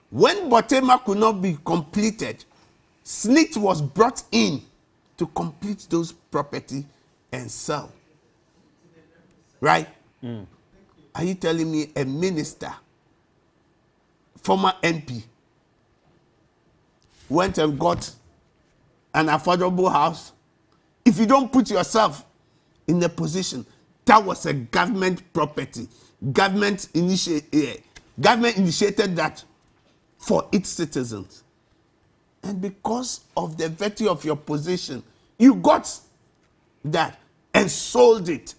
Speaker 3: When Boteman could not be completed, SSNIT was brought in to complete those property and sell. Right? Mm. Are you telling me a minister, former MP, went and got an affordable house? If you don't put yourself in a position, that was a government property. Government initiated that for its citizens. And because of the virtue of your position, you got that and sold it.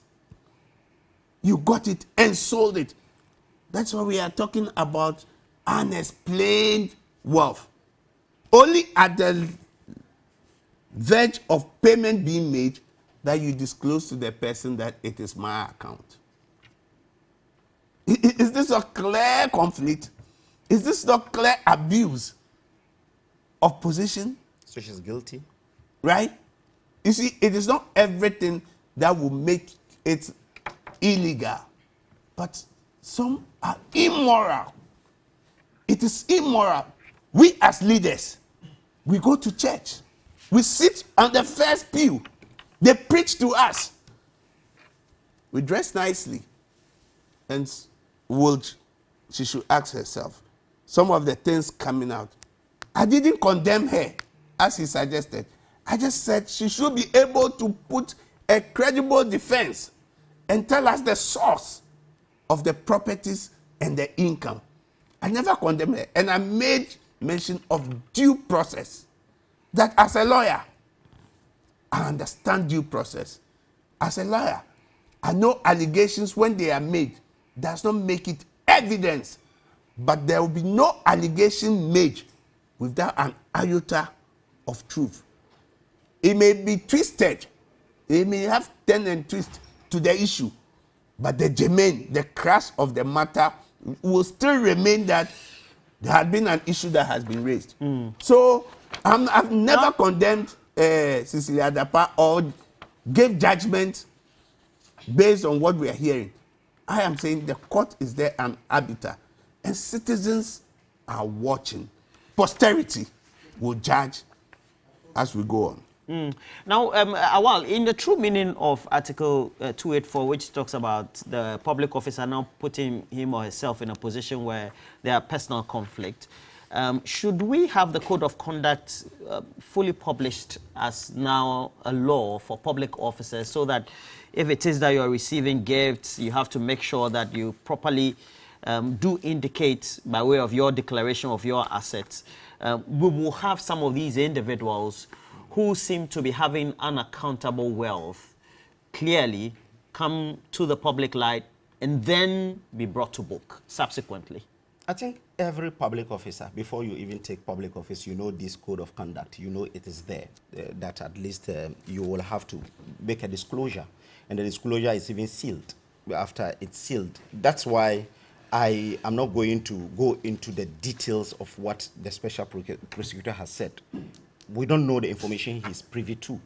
Speaker 3: You got it and sold it. That's why we are talking about unexplained wealth. Only at the verge of payment being made, that you disclose to the person that it is my account. Is this a clear conflict? Is this not clear abuse of position?
Speaker 2: So she's guilty.
Speaker 3: Right? You see, it is not everything that will make it illegal, but some are immoral. It is immoral. We as leaders, we go to church. We sit on the first pew. They preach to us. We dress nicely. And she should ask herself, some of the things coming out. I didn't condemn her, as he suggested. I just said she should be able to put a credible defense and tell us the source of the properties and the income. I never condemned her. And I made mention of due process. That as a lawyer, I understand due process. As a lawyer, I know allegations when they are made does not make it evidence. But there will be no allegation made without an iota of truth. It may be twisted. It may have turn and twist to the issue. But the germane, the crux of the matter will still remain that there had been an issue that has been raised. So I've never condemned Cecilia Dapaah or gave judgment based on what we are hearing. I am saying the court is there an arbiter, and citizens are watching. Posterity will judge as we go on.
Speaker 1: Now, Awal, in the true meaning of Article 284, which talks about the public officer now putting him or herself in a position where there are personal conflict, should we have the code of conduct fully published as now a law for public officers, so that if it is that you're receiving gifts, you have to make sure that you properly do indicate by way of your declaration of your assets? We will have some of these individuals who seem to be having unaccountable wealth clearly come to the public light and then be brought to book subsequently.
Speaker 2: I think every public officer, before you even take public office, you know this code of conduct. You know it is there, that at least you will have to make a disclosure. And the disclosure is even sealed. After it's sealed, that's why I am not going to go into the details of what the special prosecutor has said. We don't know the information he's privy to.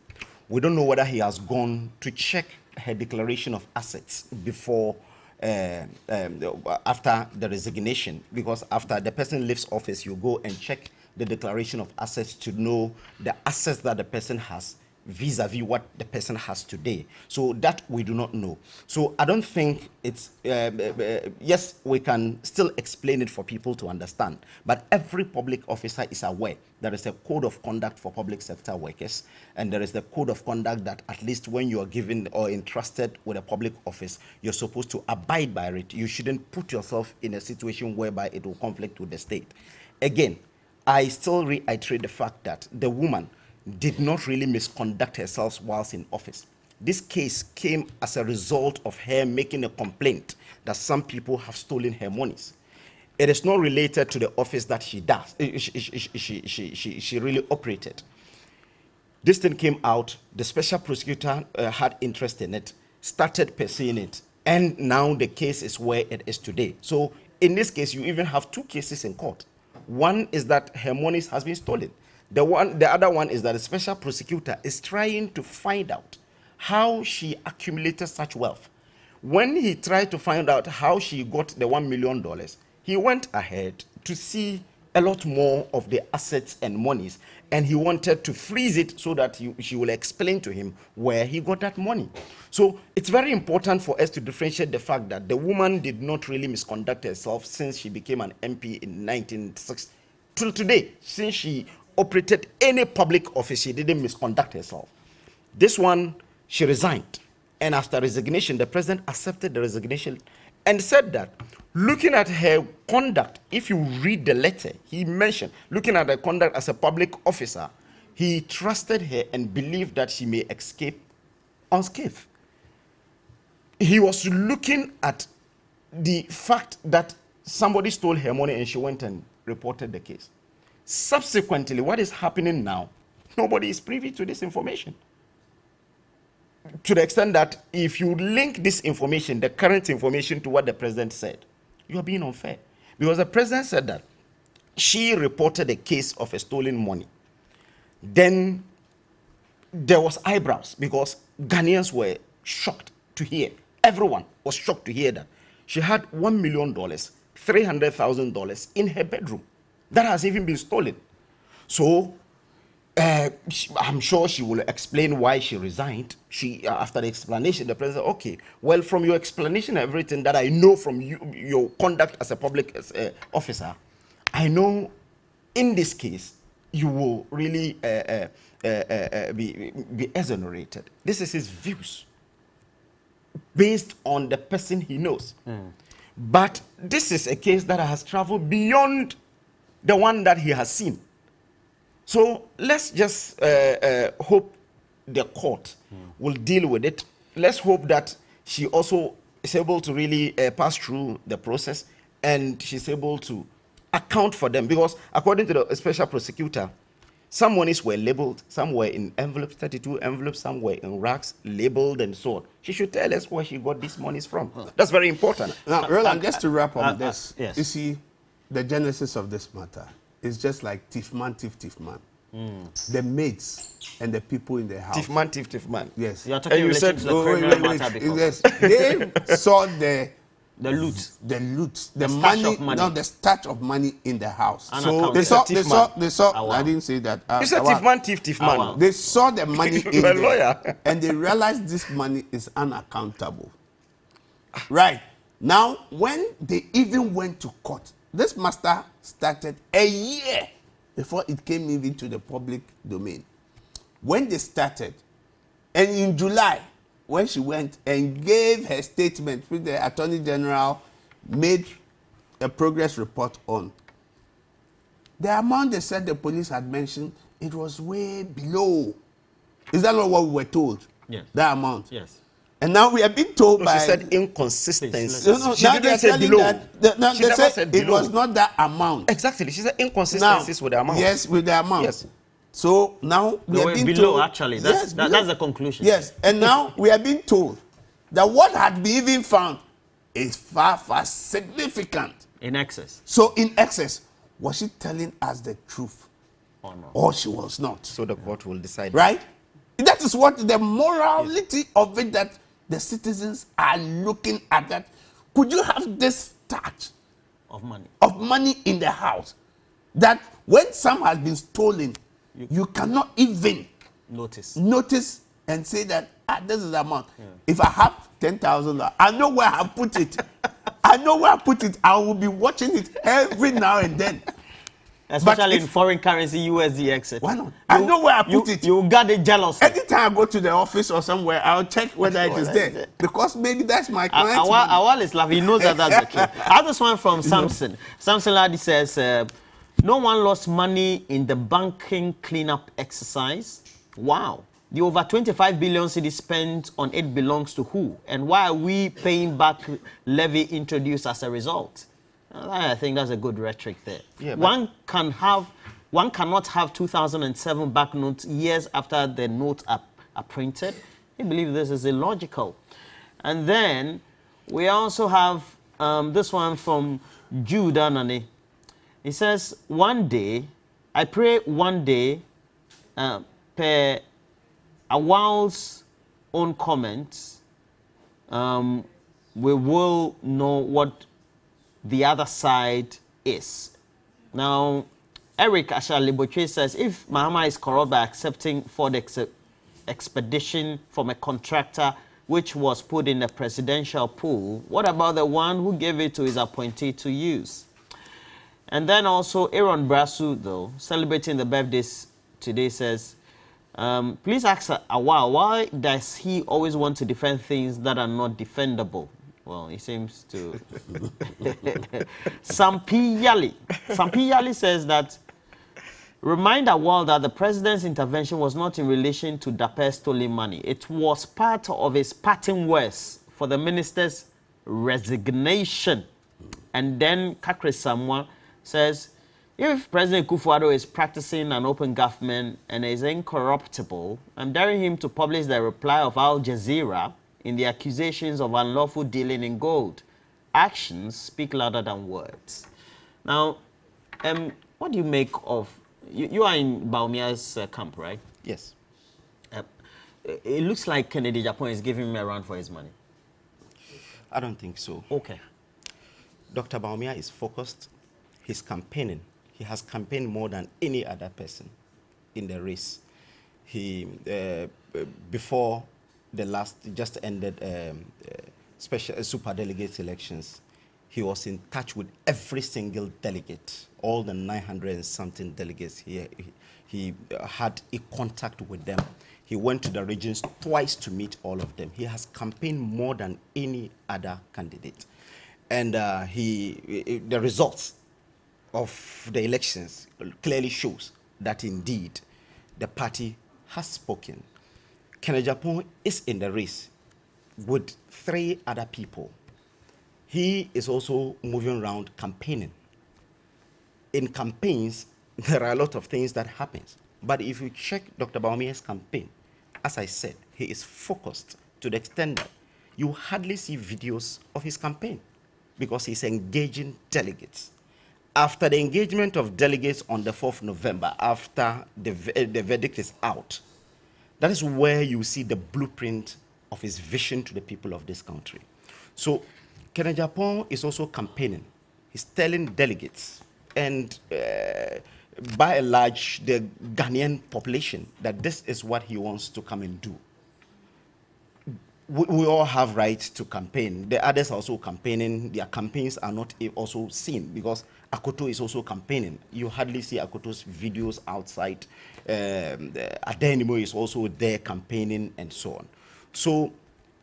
Speaker 2: We don't know whether he has gone to check her declaration of assets before, after the resignation. Because after the person leaves office, you go and check the declaration of assets to know the assets that the person has vis-a-vis what the person has today. So that we do not know. So I don't think it's, yes, we can still explain it for people to understand, but every public officer is aware there is a code of conduct for public sector workers, and there is the code of conduct that at least when you are given or entrusted with a public office, you're supposed to abide by it. You shouldn't put yourself in a situation whereby it will conflict with the state. Again, I still reiterate the fact that the woman did not really misconduct herself whilst in office. This case came as a result of her making a complaint that some people have stolen her monies. It is not related to the office that she does. She really operated. This thing came out, the special prosecutor had interest in it, started pursuing it, and now the case is where it is today. So in this case, you even have two cases in court. One is that her monies has been stolen. The other one is that the special prosecutor is trying to find out how she accumulated such wealth. When he tried to find out how she got the $1 million, he went ahead to see a lot more of the assets and monies, and he wanted to freeze it so that she will explain to him where he got that money. So it's very important for us to differentiate the fact that the woman did not really misconduct herself since she became an MP in 1960 till today. Since she operated any public office, she didn't misconduct herself. This one, she resigned. And after resignation, the president accepted the resignation and said that, looking at her conduct, if you read the letter, he mentioned, looking at her conduct as a public officer, he trusted her and believed that she may escape unscathed. He was looking at the fact that somebody stole her money and she went and reported the case. Subsequently, what is happening now, Nobody is privy to this information. To the extent that if you link this information, the current information, to what the president said, you are being unfair. Because the president said that she reported a case of a stolen money. Then there was eyebrows because Ghanaians were shocked to hear. Everyone was shocked to hear that she had $1 million, $300,000 in her bedroom. That has even been stolen. So I'm sure she will explain why she resigned. After the explanation, the president said, okay, well, from your explanation and everything that I know from your conduct as a public officer, I know in this case, you will really be exonerated. This is his views based on the person he knows. But this is a case that has traveled beyond the one that he has seen. So let's just hope the court will deal with it. Let's hope that she also is able to really pass through the process and she's able to account for them. Because according to the special prosecutor, some monies were labeled, some were in envelopes, 32 envelopes, some were in racks, labeled and so on. She should tell us where she got these monies from. That's very important.
Speaker 3: Now, Roland, just to wrap up this,
Speaker 1: yes.
Speaker 3: you see, the genesis of this matter is just like thief man. The maids and the people in the house.
Speaker 2: Thief man.
Speaker 3: Yes.
Speaker 1: You're talking
Speaker 2: you said,
Speaker 1: to the criminal matter because
Speaker 3: Yes, they saw the
Speaker 1: loot.
Speaker 3: the
Speaker 1: stash
Speaker 3: money,
Speaker 1: of money.
Speaker 3: no, the stash of money in the house.
Speaker 1: So
Speaker 3: they saw. They saw.
Speaker 1: wow.
Speaker 3: I didn't say that.
Speaker 2: You said thief man.
Speaker 1: wow.
Speaker 3: They saw the money in
Speaker 2: You're a
Speaker 3: there,
Speaker 2: lawyer.
Speaker 3: and they realized this money is unaccountable. Right. Now, when they even went to court, this matter started a year before it came even to the public domain. When they started, and in July, when she went and gave her statement, which the Attorney General made a progress report on, the amount they said the police had mentioned, it was way below. Is that not what we were told?
Speaker 1: Yes.
Speaker 3: That amount?
Speaker 1: Yes.
Speaker 3: And now we have been told by...
Speaker 2: She said inconsistencies.
Speaker 1: Please,
Speaker 3: No,
Speaker 2: She
Speaker 3: now
Speaker 2: didn't
Speaker 3: they are
Speaker 2: say
Speaker 3: telling
Speaker 2: below.
Speaker 3: that,
Speaker 2: She
Speaker 3: they
Speaker 2: never
Speaker 3: said
Speaker 2: said
Speaker 3: it
Speaker 2: below.
Speaker 3: was not that amount.
Speaker 2: Exactly. She said
Speaker 3: Now,
Speaker 2: inconsistencies with the amount.
Speaker 3: yes, with the amount.
Speaker 2: Yes.
Speaker 3: So now we
Speaker 1: No,
Speaker 3: are being
Speaker 1: below,
Speaker 3: told...
Speaker 1: actually. That's the conclusion.
Speaker 3: Yes, and now we are being told that what had been even found is far, far significant.
Speaker 1: In excess.
Speaker 3: So in excess, was she telling us the truth?
Speaker 1: Or not?
Speaker 3: Or she was not?
Speaker 2: So the court will decide.
Speaker 3: Right? That is what the morality of it, that the citizens are looking at. That could you have this touch
Speaker 1: Of money.
Speaker 3: of money in the house, that when some has been stolen, you cannot even notice and say that this is the amount. If I have 10,000, I know where I put it. I know where I put it. I will be watching it every now and then.
Speaker 1: Especially in foreign currency, USD, etc.
Speaker 3: Why not? I know where I put it.
Speaker 1: You got it jealous.
Speaker 3: Anytime I go to the office or somewhere, I'll check whether it is there. Because maybe that's my client.
Speaker 1: Awal is laughing. He knows that that's the truth. I have this one from Samson. Samson Ladi says, no one lost money in the banking cleanup exercise. Wow. The over 25 billion cedis spent on it belongs to who? And why are we paying back levy introduced as a result? I think that's a good rhetoric there. Yeah, one cannot have 2007 banknotes years after the notes are printed. I believe this is illogical. And then we also have this one from Jude Anani. He says, one day, I pray one day, per Awal's own comments, we will know what the other side is. Now, Eric Ashaliboche says, if Mahama is corrupt by accepting for the expedition from a contractor which was put in the presidential pool, what about the one who gave it to his appointee to use? And then also Aaron Brasu, though, celebrating the birthdays today, says, please ask Awal, why does he always want to defend things that are not defendable? Well, he seems to. Sampi Yali says that, remind Awal that the president's intervention was not in relation to Dape's stolen money. It was part of his parting words for the minister's resignation. And then Kakre Samwa says, If President Kufuor is practicing an open government and is incorruptible, I'm daring him to publish the reply of Al Jazeera in the accusations of unlawful dealing in gold. Actions speak louder than words. Now, what do you make of... You are in Baumia's camp, right?
Speaker 2: Yes.
Speaker 1: It looks like Kennedy Japan is giving him a run for his money.
Speaker 2: I don't think so.
Speaker 1: Okay.
Speaker 2: Dr. Bawumia is focused. He's campaigning. He has campaigned more than any other person in the race. He, before the last just ended special super delegate elections, he was in touch with every single delegate, all the 900 and something delegates. He had a contact with them. He went to the regions twice to meet all of them. He has campaigned more than any other candidate. And the results of the elections clearly shows that indeed the party has spoken. Kennedy Japan is in the race with 3 other people. He is also moving around campaigning. In campaigns, there are a lot of things that happen. But if you check Dr. Bawumia's campaign, as I said, he is focused to the extent that you hardly see videos of his campaign because he's engaging delegates. After the engagement of delegates on the 4th of November, after the verdict is out, that is where you see the blueprint of his vision to the people of this country. So Kennedy Japan is also campaigning. He's telling delegates and by and large the Ghanaian population that this is what he wants to come and do. We all have rights to campaign. The others are also campaigning. Their campaigns are not also seen because Akoto is also campaigning. You hardly see Akoto's videos outside. Adenimo is also there campaigning and so on. So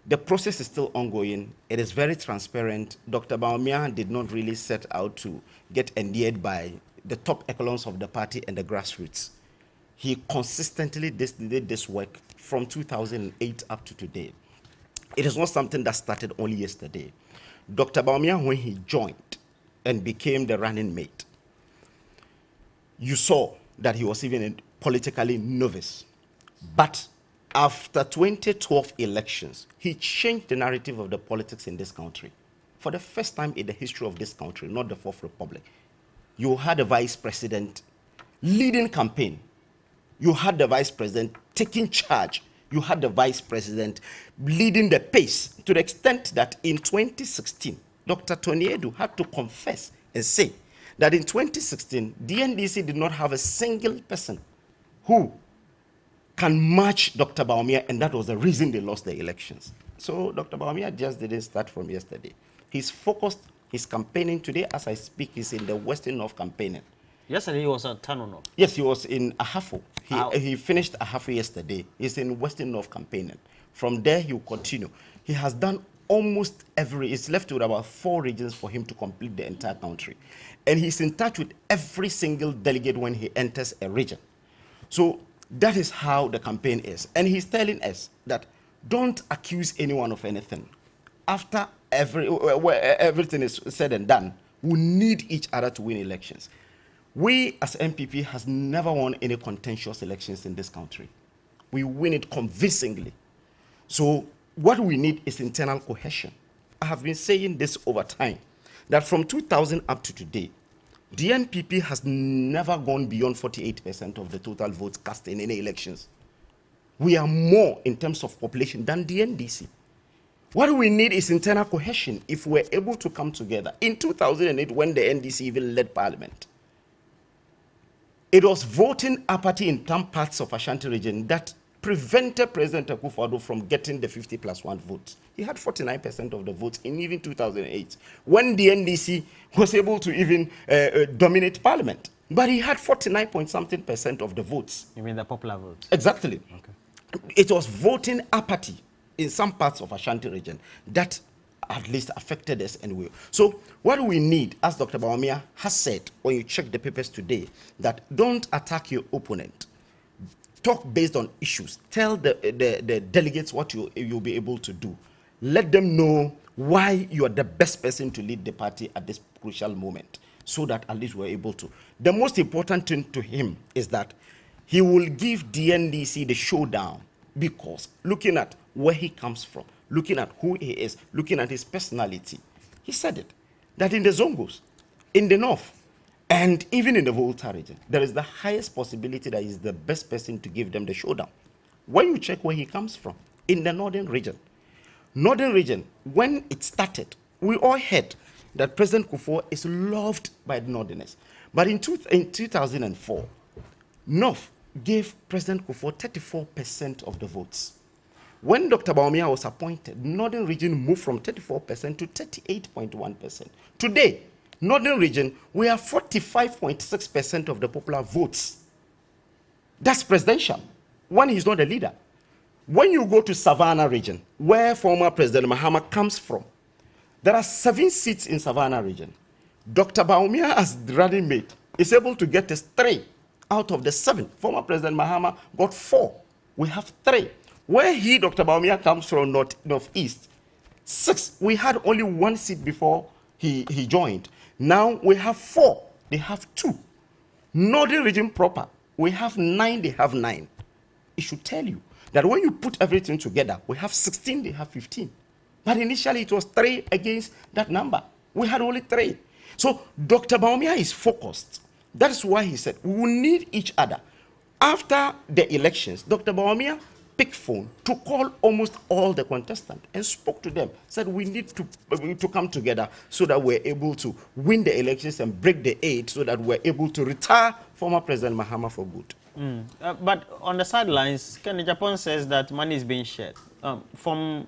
Speaker 2: the process is still ongoing. It is very transparent. Dr. Bawumia did not really set out to get endeared by the top echelons of the party and the grassroots. He consistently did this work from 2008 up to today. It is not something that started only yesterday. Dr. Bawumia, when he joined and became the running mate, you saw that he was even politically novice. But after 2012 elections, he changed the narrative of the politics in this country. For the first time in the history of this country, not the Fourth Republic, you had a vice president leading campaign. You had the vice president taking charge. You had the vice president leading the pace to the extent that in 2016, Dr. Tony Edu had to confess and say that in 2016, the NDC did not have a single person who can match Dr. Bawumia, and that was the reason they lost the elections. So Dr. Bawumia just didn't start from yesterday. He's focused, he's campaigning today. As I speak, he's in the Western North campaigning.
Speaker 1: Yesterday he was at Tanono.
Speaker 2: Yes, he was in Ahafo. He finished Ahafo yesterday. He's in Western North campaigning. From there, he will continue. He has done almost every, it's left with about 4 regions for him to complete the entire country. And he's in touch with every single delegate when he enters a region. So that is how the campaign is. And he's telling us that don't accuse anyone of anything. After everything is said and done, we need each other to win elections. We as MPP has never won any contentious elections in this country. We win it convincingly. So what we need is internal cohesion. I have been saying this over time, that from 2000 up to today, the NPP has never gone beyond 48% of the total votes cast in any elections. We are more in terms of population than the NDC. What we need is internal cohesion if we're able to come together. In 2008, when the NDC even led parliament, it was voting apathy in some parts of Ashanti region that prevented President Akufo-Addo from getting the 50+1 votes. He had 49% of the votes in even 2008, when the NDC was able to even dominate parliament. But he had 49-point-something% of the votes.
Speaker 1: You mean the popular votes?
Speaker 2: Exactly.
Speaker 1: Okay.
Speaker 2: It was voting apathy in some parts of Ashanti region that at least affected us anyway. So what we need, as Dr. Bawumia has said, when you check the papers today, that don't attack your opponent. Talk based on issues. Tell the delegates what you'll be able to do. Let them know why you are the best person to lead the party at this crucial moment. so that at least we're able to. The most important thing to him is that he will give DNDC the showdown, because looking at where he comes from, looking at who he is, looking at his personality, he said it, that in the Zongos, in the north, and even in the Volta region, there is the highest possibility that he's the best person to give them the showdown. When you check where he comes from, in the northern region, when it started, we all heard that President Kufuor is loved by the Northerners. But in 2004, North gave President Kufuor 34% of the votes. When Dr. Bawumia was appointed, Northern region moved from 34% to 38.1%. Today, Northern region, we have 45.6% of the popular votes. That's presidential, when he's not a leader. When you go to Savannah region, where former President Mahama comes from, there are 7 seats in Savannah region. Dr. Bawumia, as the running mate, is able to get us 3 out of the 7. Former President Mahama got 4. We have 3. Where he, Dr. Bawumia, comes from, northeast, 6. We had only 1 seat before he joined. Now we have 4. They have 2. Northern region proper, we have 9. They have 9. It should tell you that when you put everything together, we have 16. They have 15. But initially it was 3 against that number. We had only 3. So Dr. Bawumia is focused. That is why he said we will need each other. After the elections, Dr. Bawumia picked phone to call almost all the contestants and spoke to them, said we need to come together so that we're able to win the elections and break the aid so that we're able to retire former President Mahama for good.
Speaker 1: But on the sidelines, Kenny Japan says that money is being shared. From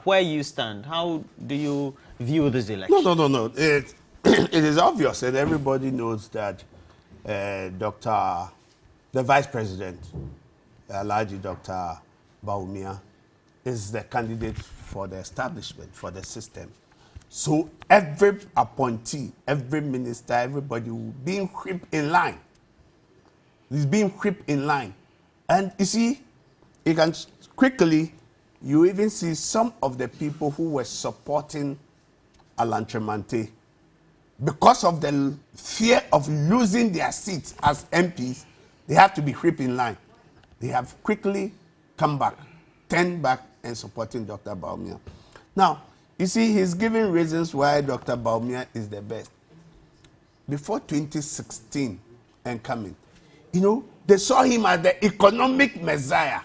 Speaker 1: where you stand, how do you view this election?
Speaker 3: No. It is obvious, and everybody knows that the Vice President, Alhaji Dr. Bawumia, is the candidate for the establishment, for the system. So every appointee, every minister, everybody will be whipped in line. He's being whipped in line. And you see, you can quickly, you even see some of the people who were supporting Alan Tremante, because of the fear of losing their seats as MPs, they have to be whipped in line. They have quickly come back, turned back, and supporting Dr. Bawumia. Now, you see, he's giving reasons why Dr. Bawumia is the best. Before 2016 and coming, you know, they saw him as the economic messiah.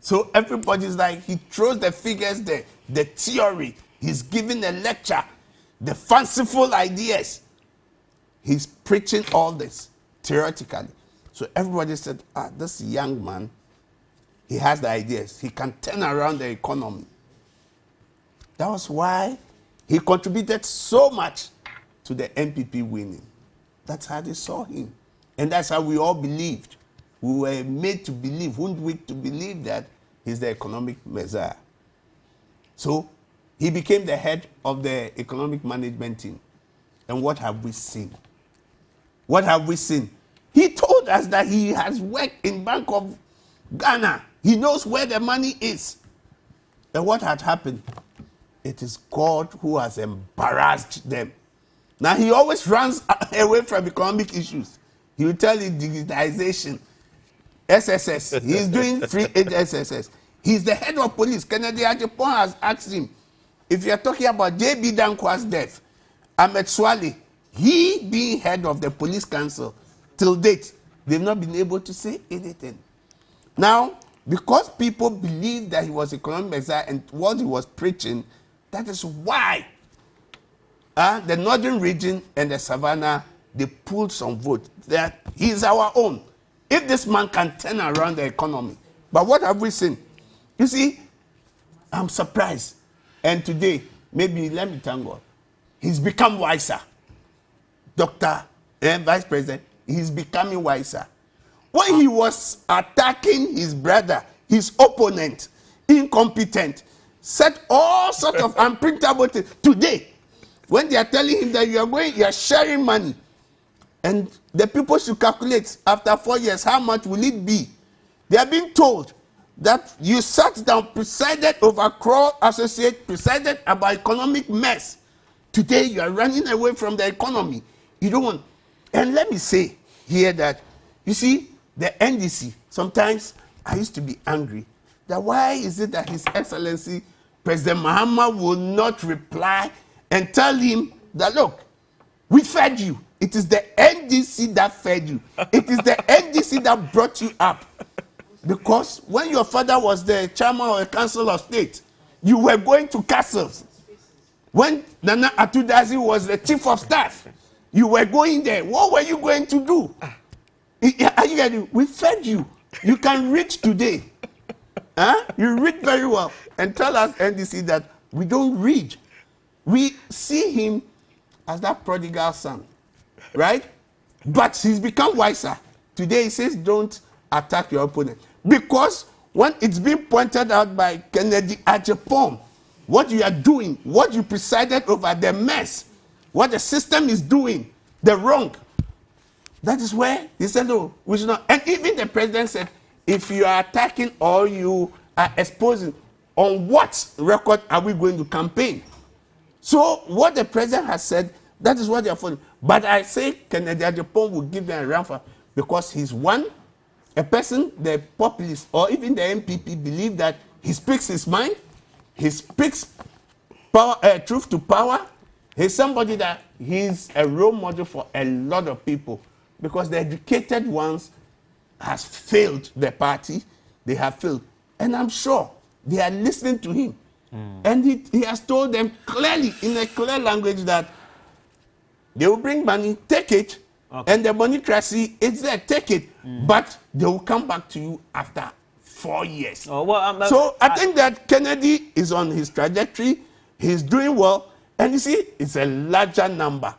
Speaker 3: So everybody's like, he throws the figures, the theory. He's giving a lecture, the fanciful ideas. He's preaching all this theoretically. So everybody said, this young man, he has the ideas. He can turn around the economy. That was why he contributed so much to the MPP winning. That's how they saw him. And that's how we all believed. We were made to believe, hoodwinked to believe that he's the economic messiah. So he became the head of the economic management team. And what have we seen? What have we seen? He told us that he has worked in Bank of Ghana. He knows where the money is. And what had happened? It is God who has embarrassed them. Now he always runs away from economic issues. He will tell you digitization, SSS. He's doing free aid SSS. He's the head of police. Kennedy Ajapon has asked him, if you are talking about J.B. Dankwa's death, Ahmed Swale, he being head of the police council, till date, they've not been able to say anything. Now, because people believe that he was economic messiah and what he was preaching, that is why the northern region and the Savannah, they pulled some votes. That he is our own. If this man can turn around the economy. But what have we seen? You see, I'm surprised. And today, maybe, let me thank God, he's become wiser. Dr. Vice President, he's becoming wiser. When he was attacking his brother, his opponent, incompetent, said all sorts of unprintable things. Today, when they are telling him that you are sharing money, and the people should calculate after 4 years how much will it be. They are being told that you sat down, presided over Crow Associate, presided about economic mess. Today you are running away from the economy. You don't want. And let me say here that, you see, the NDC, sometimes I used to be angry that why is it that His Excellency President Mahama will not reply and tell him that, look, we fed you. It is the NDC that fed you. It is the NDC that brought you up. Because when your father was the chairman of a council of state, you were going to castles. When Nana Atudazi was the chief of staff, you were going there. What were you going to do? Are you getting? We fed you. You can read today. Huh? You read very well. And tell us, NDC, that we don't read. We see him as that prodigal son, right? But he's become wiser. Today he says, don't attack your opponent. Because when it's being pointed out by Kennedy Agyapong, what you are doing, what you presided over, the mess, what the system is doing, the wrong, that is where he said, oh, we should not. And even the president said, if you are attacking or you are exposing, on what record are we going to campaign? So what the president has said, that is what they are following. But I say Kennedy Agyapong will give them a run for, because he's one, a person, the populists or even the MPP believe that he speaks his mind, he speaks power, truth to power. He's somebody that he's a role model for a lot of people, because the educated ones has failed the party, they have failed. And I'm sure they are listening to him. And he has told them clearly, in a clear language, that they will bring money, take it, and the monocracy is there, take it, but they will come back to you after 4 years.
Speaker 1: Oh, well,
Speaker 3: so I think that Kennedy is on his trajectory, he's doing well, and you see, it's a larger number.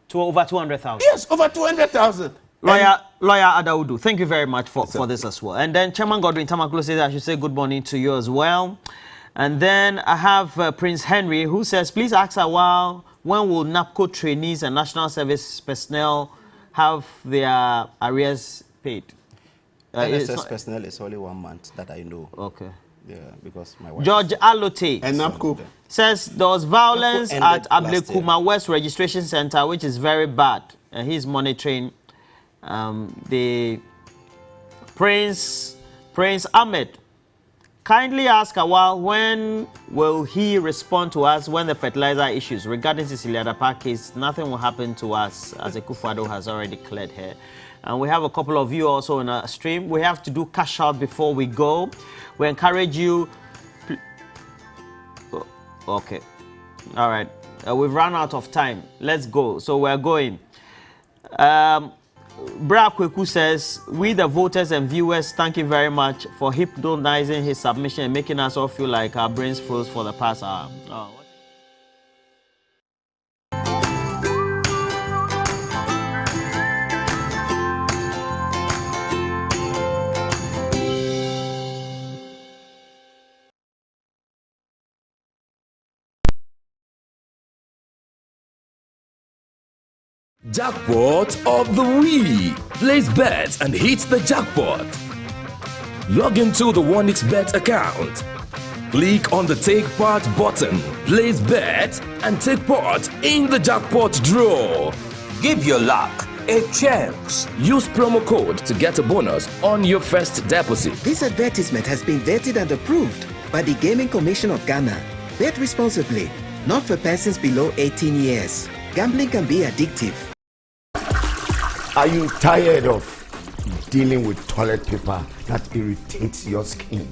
Speaker 1: To over 200,000.
Speaker 3: Yes, over 200,000.
Speaker 1: Lawyer Adaudu, thank you very much for this as well. And then Chairman Godwin Tamaklo says I should say good morning to you as well. And then I have Prince Henry, who says, please ask a while, when will NAPCO trainees and national service personnel have their arrears paid?
Speaker 2: NSS personnel is only 1 month that I know.
Speaker 1: Okay.
Speaker 2: Yeah, because my wife...
Speaker 1: George Alote
Speaker 3: and NAPCO
Speaker 1: says there was violence at Ablekuma West Registration Center, which is very bad. And he's monitoring the Prince Ahmed. Kindly ask a while, when will he respond to us when the fertilizer issues regarding Cecilia Dapa case? Nothing will happen to us, as Akufo-Addo has already cleared her. And we have a couple of you also in our stream. We have to do cash out before we go. We encourage you. Okay. All right. We've run out of time. Let's go. So we're going. Bra Kweku says, we the voters and viewers, thank you very much for hypnotizing his submission and making us all feel like our brains froze for the past hour. Oh.
Speaker 4: Jackpot of the week. Place bets and hit the jackpot. Log into the OneXBet account. Click on the Take Part button. Place bet and take part in the jackpot draw.
Speaker 5: Give your luck a chance.
Speaker 4: Use promo code to get a bonus on your first deposit.
Speaker 6: This advertisement has been vetted and approved by the Gaming Commission of Ghana. Bet responsibly, not for persons below 18 years. Gambling can be addictive.
Speaker 7: Are you tired of dealing with toilet paper that irritates your skin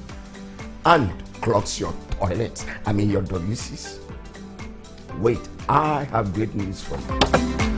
Speaker 7: and clogs your toilets? Your WCs? Wait, I have great news for you.